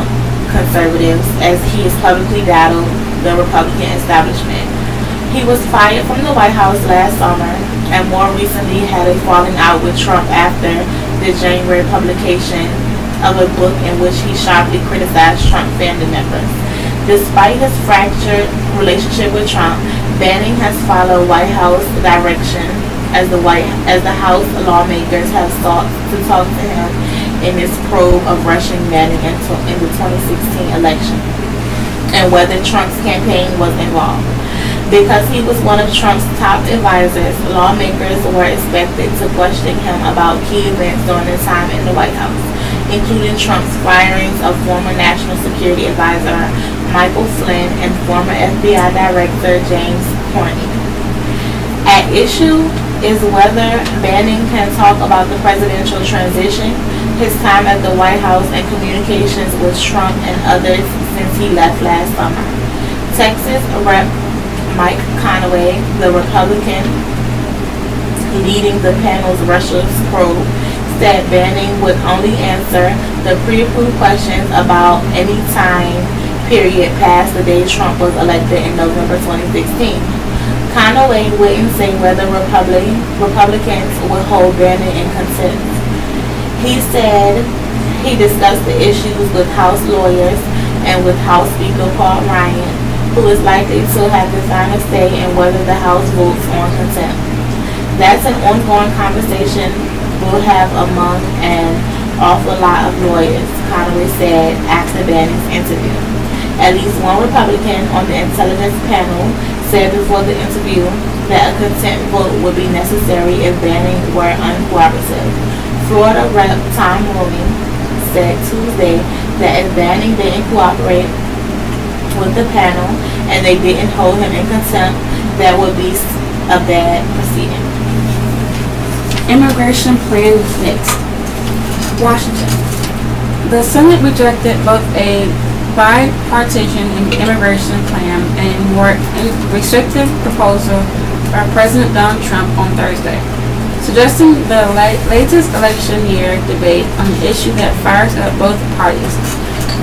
conservatives as he has publicly battled the Republican establishment. He was fired from the White House last summer and more recently had a falling out with Trump after the January publication of a book in which he sharply criticized Trump family members. Despite his fractured relationship with Trump, Bannon has followed White House direction as the House lawmakers have sought to talk to him in his probe of Russian betting in the 2016 election and whether Trump's campaign was involved. Because he was one of Trump's top advisors, lawmakers were expected to question him about key events during his time in the White House, including Trump's firings of former National Security Advisor Michael Flynn and former FBI Director James Comey. At issue is whether Bannon can talk about the presidential transition, his time at the White House, and communications with Trump and others since he left last summer. Texas Rep. Mike Conaway, the Republican leading the panel's Russia probe, said Bannon would only answer the pre-approved questions about any time period past the day Trump was elected in November 2016. Conaway wouldn't say whether Republicans would hold Bannon in contempt. He said he discussed the issues with House lawyers and with House Speaker Paul Ryan, who is likely to have the final say in whether the House votes on contempt. That's an ongoing conversation we'll have among an awful lot of lawyers, Conaway said after Bannon's interview. At least one Republican on the intelligence panel said before the interview that a contempt vote would be necessary if Bannon were uncooperative. Florida Rep. Tom Rooney said Tuesday that if Bannon didn't cooperate with the panel and they didn't hold him in contempt, that would be a bad proceeding. Immigration plan mixed. Washington. The Senate rejected both a bipartisan immigration plan and a more restrictive proposal by President Donald Trump on Thursday, suggesting the latest election year debate on an issue that fires up both parties.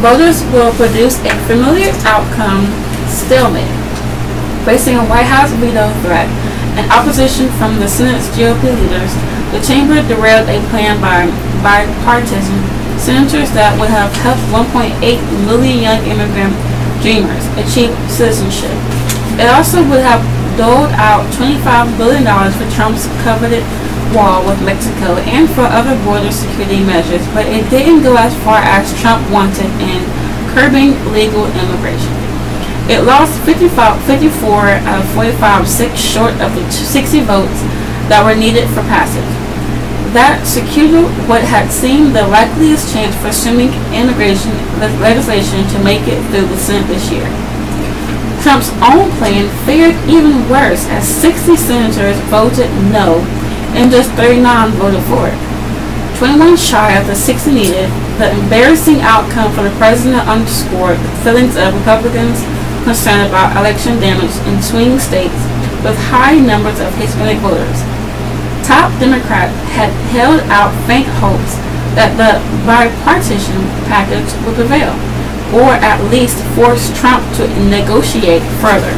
Voters will produce a familiar outcome stalemate, facing a White House veto threat and opposition from the Senate's GOP leaders. The chamber derailed a plan by bipartisan senators that would have helped 1.8 million young immigrant dreamers achieve citizenship. It also would have doled out $25 billion for Trump's coveted wall with Mexico and for other border security measures, but it didn't go as far as Trump wanted in curbing legal immigration. It lost 54 out of 45, 6 short of the 60 votes that were needed for passage. That secured what had seemed the likeliest chance for assuming immigration legislation to make it through the Senate this year. Trump's own plan fared even worse as 60 senators voted no and just 39 voted for it. 21 shy of the 60 needed, the embarrassing outcome for the president underscored the feelings of Republicans concerned about election damage in swing states with high numbers of Hispanic voters. Top Democrats had held out faint hopes that the bipartisan package would prevail, or at least force Trump to negotiate further.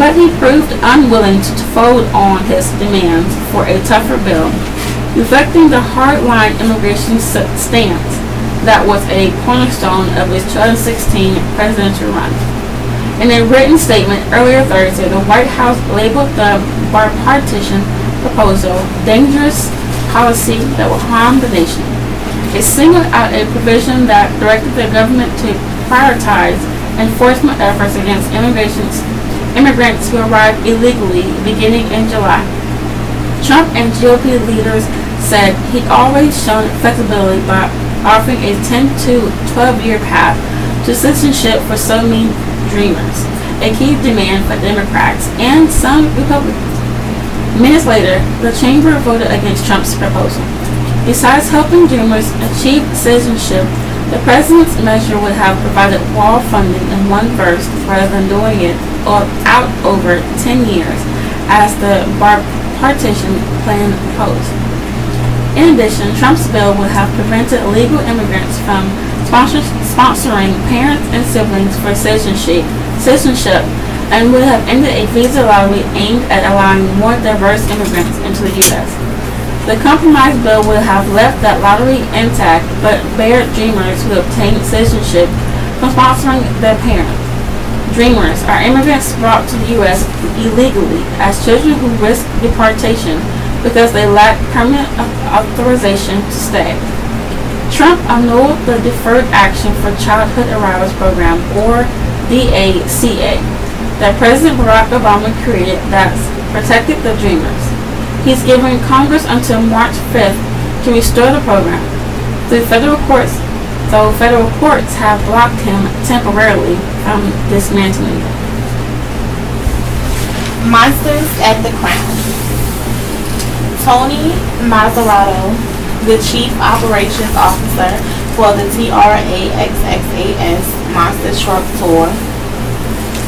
But he proved unwilling to fold on his demands for a tougher bill, reflecting the hardline immigration stance that was a cornerstone of his 2016 presidential run. In a written statement earlier Thursday, the White House labeled the bipartisan proposal dangerous policy that will harm the nation. It singled out a provision that directed the government to prioritize enforcement efforts against immigrants who arrived illegally beginning in July. Trump and GOP leaders said he'd already shown flexibility by offering a 10 to 12-year path to citizenship for so many dreamers, a key demand for Democrats and some Republicans. Minutes later, the chamber voted against Trump's proposal. Besides helping dreamers achieve citizenship, the president's measure would have provided wall funding in one burst rather than doing it out over 10 years, as the bipartisan plan proposed. In addition, Trump's bill would have prevented illegal immigrants from sponsoring parents and siblings for citizenship and would have ended a visa lottery aimed at allowing more diverse immigrants into the U.S. The compromise bill would have left that lottery intact but barred dreamers who obtained citizenship from sponsoring their parents. Dreamers are immigrants brought to the U.S. illegally as children who risk deportation because they lack permanent authorization to stay. Trump annulled the Deferred Action for Childhood Arrivals Program, or DACA, that President Barack Obama created that's protected the dreamers. He's given Congress until March 5th to restore the program. Though federal courts have blocked him temporarily from dismantling it. Monsters at the Crown. Tony Mazzarato, the Chief Operations Officer for the TRAXXAS Monster Truck Tour,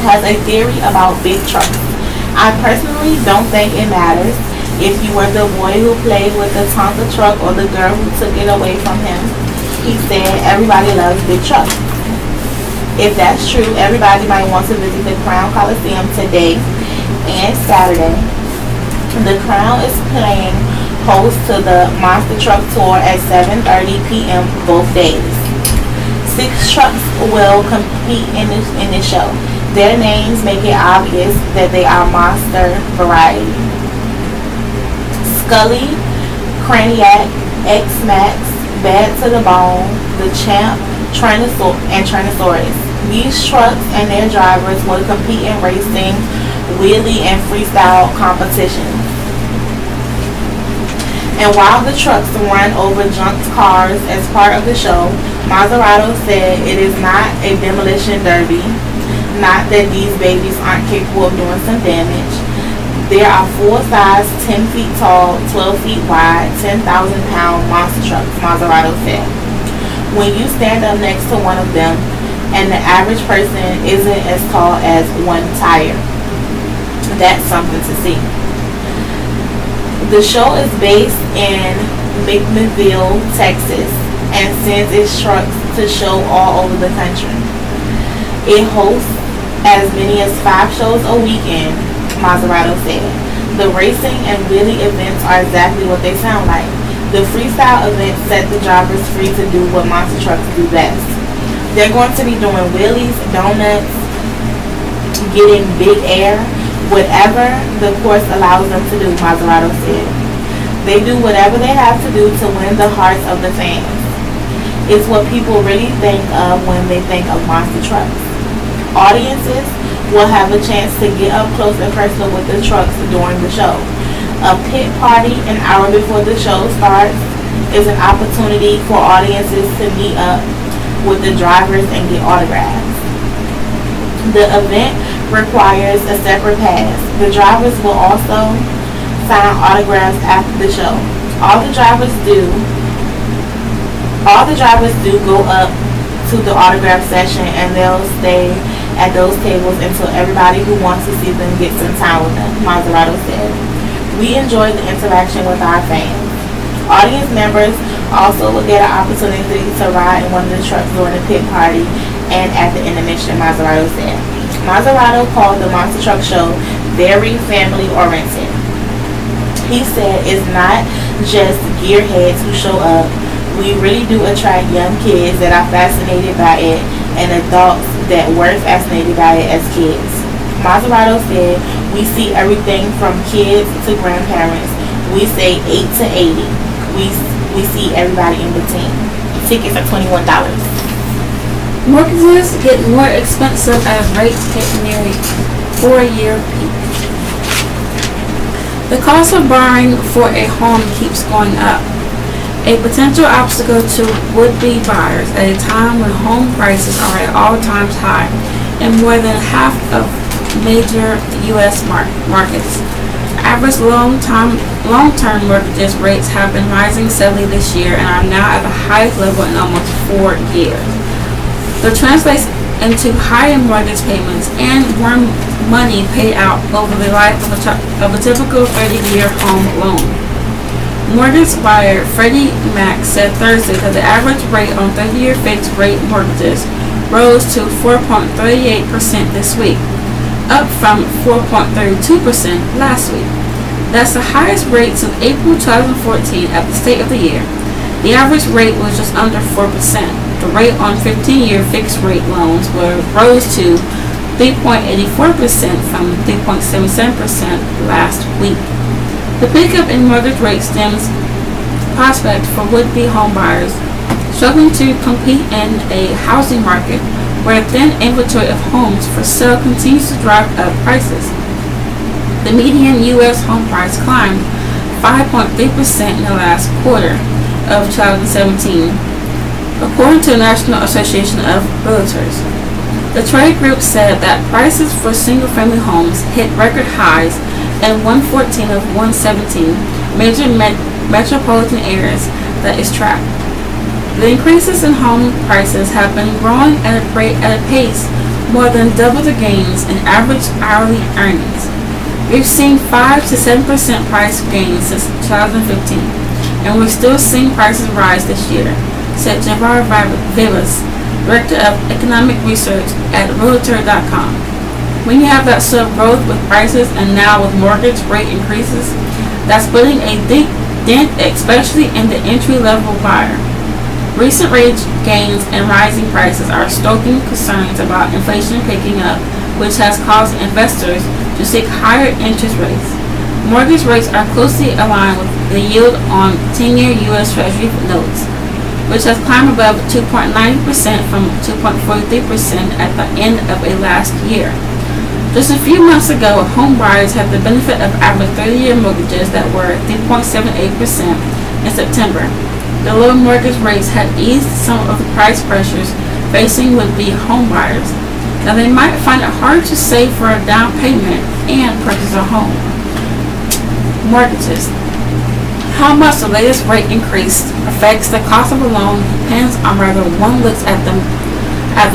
has a theory about big trucks. I personally don't think it matters if you were the boy who played with the Tonka truck or the girl who took it away from him. He said everybody loves big trucks. If that's true, everybody might want to visit the Crown Coliseum today and Saturday. The Crown is playing host to the Monster Truck Tour at 7:30 p.m. both days. 6 trucks will compete in this show. Their names make it obvious that they are monster variety. Scully, Craniac, X-Max, Bad to the Bone, the Champ, and Tyrannosaurus. These trucks and their drivers will compete in racing, wheelie, and freestyle competitions. And while the trucks run over junked cars as part of the show, Mazzarato said it is not a demolition derby. Not that these babies aren't capable of doing some damage. There are full-size, 10 feet tall, 12 feet wide, 10,000-pound monster trucks, Mazzarato said. When you stand up next to one of them, and the average person isn't as tall as one tire, that's something to see. The show is based in McMinnville, Texas, and sends its trucks to show all over the country. It hosts as many as 5 shows a weekend, Mazzarato said. The racing and wheelie events are exactly what they sound like. The freestyle events set the drivers free to do what monster trucks do best. They're going to be doing wheelies, donuts, getting big air, whatever the course allows them to do, Mazzarato said. They do whatever they have to do to win the hearts of the fans. It's what people really think of when they think of monster trucks. Audiences will have a chance to get up close and personal with the trucks during the show. A pit party an hour before the show starts is an opportunity for audiences to meet up with the drivers and get autographs. The event requires a separate pass. The drivers will also sign autographs after the show. All the drivers do go up to the autograph session, and they'll stay at those tables until everybody who wants to see them gets in time with them, Mazzarato said. We enjoy the interaction with our fans. Audience members also will get an opportunity to ride in one of the trucks during the pit party and at the intermission, Mazzarato said. Mazzarato called the Monster Truck Show very family-oriented. He said it's not just gearheads who show up. We really do attract young kids that are fascinated by it and adults that were fascinated by it as kids. Mazzarato said we see everything from kids to grandparents. We say 8 to 80. We see everybody in between. Tickets are $21. Mortgages get more expensive as rates hit near a 4-year peak. The cost of borrowing for a home keeps going up, a potential obstacle to would-be buyers at a time when home prices are at all-time high in more than half of major U.S. markets. Average long-term mortgage rates have been rising steadily this year and are now at the highest level in almost 4 years. This translates into higher mortgage payments and more money paid out over the life of a typical 30-year home loan. Mortgage buyer Freddie Mac said Thursday that the average rate on 30-year fixed-rate mortgages rose to 4.38% this week, up from 4.32% last week. That's the highest rate since April 2014 at the state of the year. The average rate was just under 4%. The rate on 15-year fixed-rate loans rose to 3.84% from 3.77% last week. The pickup in mortgage rate stems prospect for would-be home buyers struggling to compete in a housing market where a thin inventory of homes for sale continues to drive up prices. The median U.S. home price climbed 5.3% in the last quarter of 2017, according to the National Association of Realtors. The trade group said that prices for single-family homes hit record highs in 114 of 117 major metropolitan areas that is tracked. The increases in home prices have been growing at a pace more than double the gains in average hourly earnings. We've seen 5 to 7% price gains since 2015, and we're still seeing prices rise this year, said Javar Vivas, Director of Economic Research at Realtor.com. When you have that sort of growth with prices and now with mortgage rate increases, that's putting a deep dent, especially in the entry-level buyer. Recent rate gains and rising prices are stoking concerns about inflation picking up, which has caused investors to seek higher interest rates. Mortgage rates are closely aligned with the yield on 10-year U.S. Treasury notes, which has climbed above 2.90% from 2.43% at the end of last year. Just a few months ago, home buyers had the benefit of average 30-year mortgages that were 3.78% in September. The low mortgage rates had eased some of the price pressures facing would-be home buyers. Now they might find it hard to save for a down payment and purchase a home. Mortgages. How much the latest rate increase affects the cost of a loan depends on whether one looks at the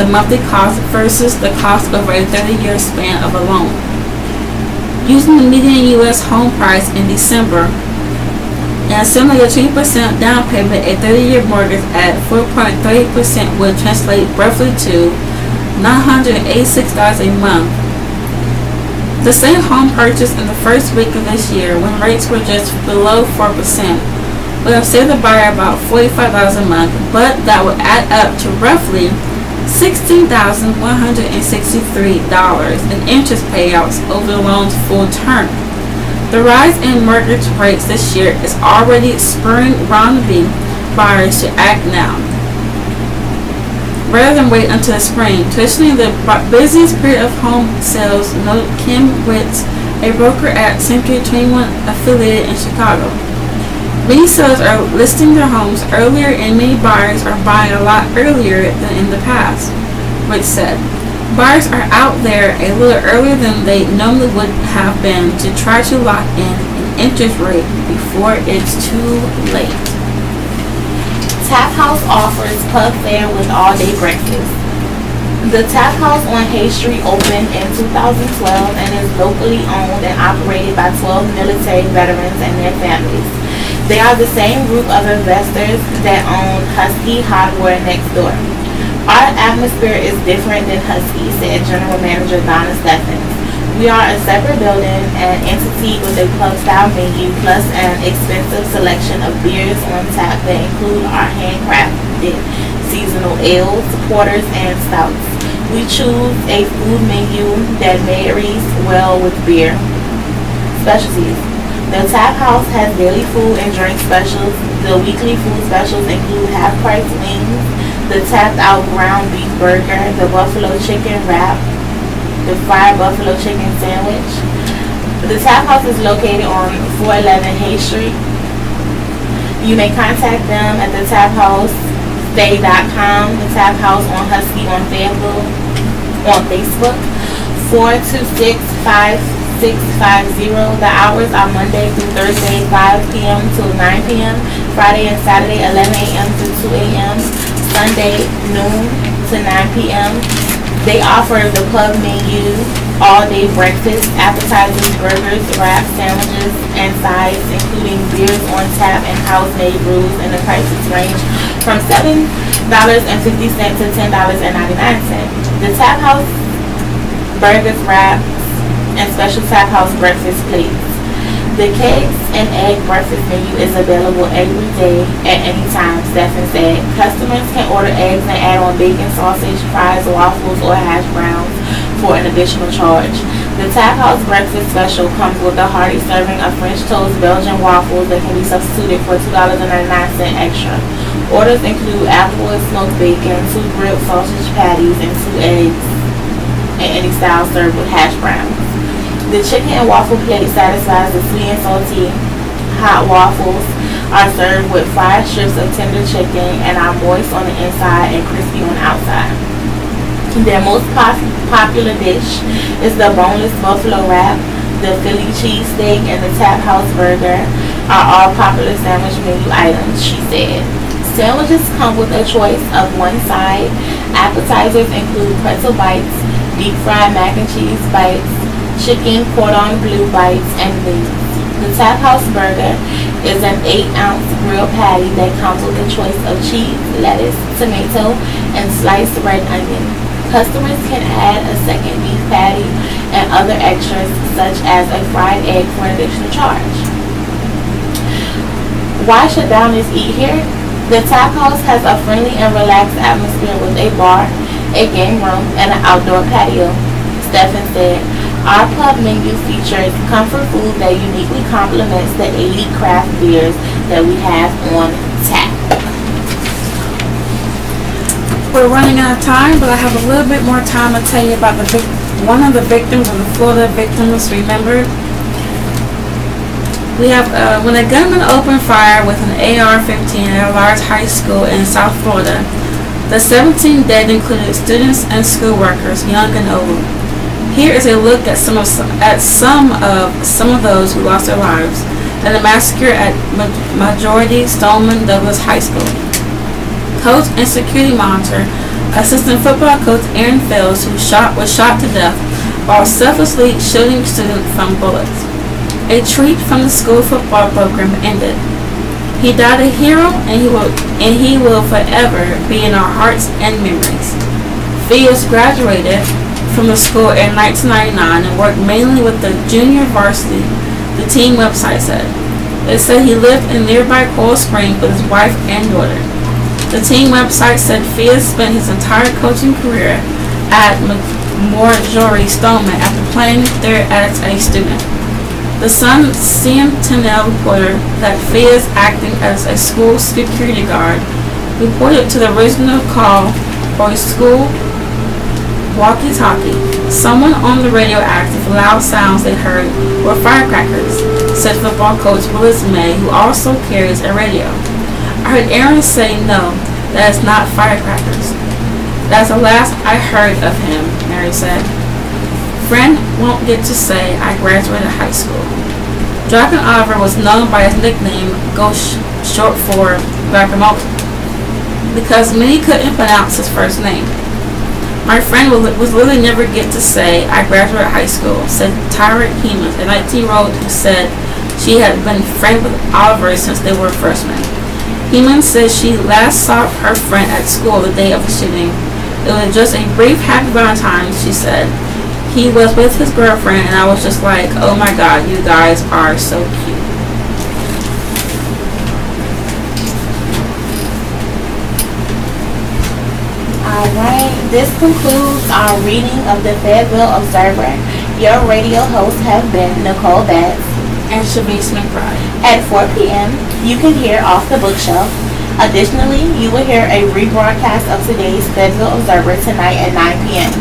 monthly cost versus the cost over a 30-year span of a loan. Using the median U.S. home price in December, and assuming a 20% down payment, a 30-year mortgage at 4.30% would translate roughly to $986 a month. The same home purchase in the first week of this year, when rates were just below 4%, would have saved the buyer about $45 a month, but that would add up to roughly $16,163 in interest payouts over the loan's full term. The rise in mortgage rates this year is already spurring wannabe buyers to act now, rather than wait until the spring. Traditionally, the busiest period of home sales, noted Kim Witz, a broker at Century 21 affiliated in Chicago. Many sellers are listing their homes earlier, and many buyers are buying a lot earlier than in the past, Witz said. Buyers are out there a little earlier than they normally would have been to try to lock in an interest rate before it's too late. Tap House offers pub fare with all-day breakfast. The Tap House on Hay Street opened in 2012 and is locally owned and operated by 12 military veterans and their families. They are the same group of investors that own Husky Hardware next door. Our atmosphere is different than Husky, said General Manager Donna Steffens. We are a separate building, an entity with a club-style menu, plus an expensive selection of beers on tap that include our handcrafted seasonal ales, porters, and stouts. We choose a food menu that marries well with beer. Specialties. The Tap House has daily food and drink specials. The weekly food specials include half-price wings, the tapped-out ground beef burger, the buffalo chicken wrap, the fried buffalo chicken sandwich. The Tap House is located on 411 Hay Street. You may contact them at the taphousestay.com, the Tap House on Husky on Fayeville on Facebook, 426-5650. The hours are Monday through Thursday, 5 p.m. to 9 p.m., Friday and Saturday, 11 a.m. to 2 a.m., Sunday, noon to 9 p.m. They offer the pub menu, all-day breakfast, appetizers, burgers, wraps, sandwiches, and sides, including beers on tap and house-made brews, and the prices range from $7.50 to $10.99. The Tap House burgers, wraps, and special Tap House breakfast plates. The cakes and egg breakfast menu is available every day at any time, Stephen said. Customers can order eggs and add on bacon, sausage, fries, waffles, or hash browns for an additional charge. The Tap House breakfast special comes with a hearty serving of French toast Belgian waffles that can be substituted for $2.99 extra. Orders include applewood smoked bacon, 2 grilled sausage patties, and 2 eggs, and any style served with hash browns. The chicken and waffle plate satisfies the sweet and salty. Hot waffles are served with fried strips of tender chicken and are moist on the inside and crispy on the outside. Their most popular dish is the boneless buffalo wrap. The Philly cheesesteak and the Tap House burger are all popular sandwich menu items, she said. Sandwiches come with a choice of one side. Appetizers include pretzel bites, deep fried mac and cheese bites, chicken cordon bleu bites, and wings. The Tap House burger is an 8-ounce grilled patty that comes with a choice of cheese, lettuce, tomato, and sliced red onion. Customers can add a second beef patty and other extras such as a fried egg for an additional charge. Why should diners eat here? The Tap House has a friendly and relaxed atmosphere with a bar, a game room, and an outdoor patio. Stephen said, our pub menu features comfort food that uniquely complements the 80 craft beers that we have on tap. We're running out of time, but I have a little bit more time to tell you about one of the victims of the Florida victims remembered. We have when a gunman opened fire with an AR-15 at a large high school in South Florida. The 17 dead included students and school workers, young and old. Here is a look at some of those who lost their lives at a massacre at Majority Stoneman Douglas High School. Coach and security monitor, assistant football coach Aaron Fells, was shot to death while selflessly shielding students from bullets. A treat from the school football program ended. He died a hero, and he will forever be in our hearts and memories. Fells graduated from the school in 1999 and worked mainly with the junior varsity, the team website said. It said he lived in nearby Coral Springs with his wife and daughter. The team website said Fells spent his entire coaching career at Marjorie Stoneman after playing there as a student. The Sun Sentinel reporter that Fells, acting as a school security guard, reported to the original call for a school walkie-talkie. Someone on the radio asked if the loud sounds they heard were firecrackers, said football coach Willis May, who also carries a radio. I heard Aaron say no, that is not firecrackers. That's the last I heard of him, Mary said. Friend won't get to say I graduated high school. Dragon Oliver was known by his nickname, Ghost, short for Guacamole, because many couldn't pronounce his first name. My friend was literally never get to say I graduated high school, said Tyra Hemans, a 19-year-old who said she had been friends with Oliver since they were freshmen. Hemans says she last saw her friend at school the day of the shooting. It was just a brief happy Valentine's, she said. He was with his girlfriend, and I was just like, oh my God, you guys are so cute. Alright, this concludes our reading of the Fayeville Observer. Your radio hosts have been Nicole Betts And Shanice McBride. At 4 p.m., you can hear Off the Bookshelf. Additionally, you will hear a rebroadcast of today's Fayeville Observer tonight at 9 p.m.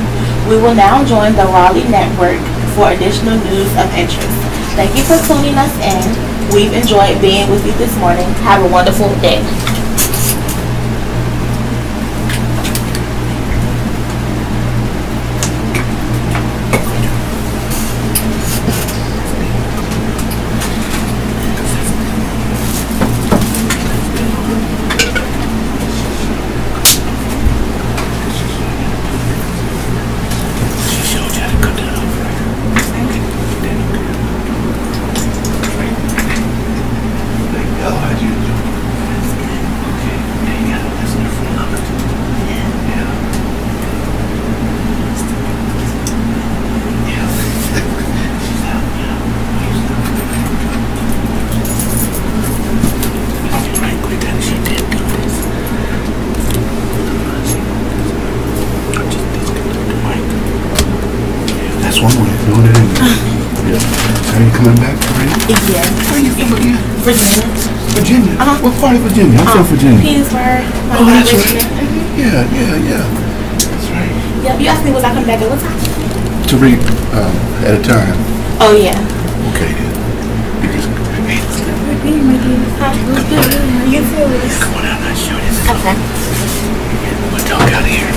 We will now join the Raleigh Network for additional news of interest. Thank you for tuning us in. We've enjoyed being with you this morning. Have a wonderful day. That's one way of doing it, isn't it? Yeah. Are you coming back, right? Yeah. Where are you from again? Virginia. Virginia? Uh-huh. What part of Virginia? I'm from Virginia. Petersburg. Oh, that's right. Richmond. Mm-hmm. Yeah. That's right. Yep, you asked me was I coming back at what time? To read at a time. Oh, yeah. Okay, then. You just, hey, let's go. You too. Come on out, I'll show this. Okay. We'll talk out here.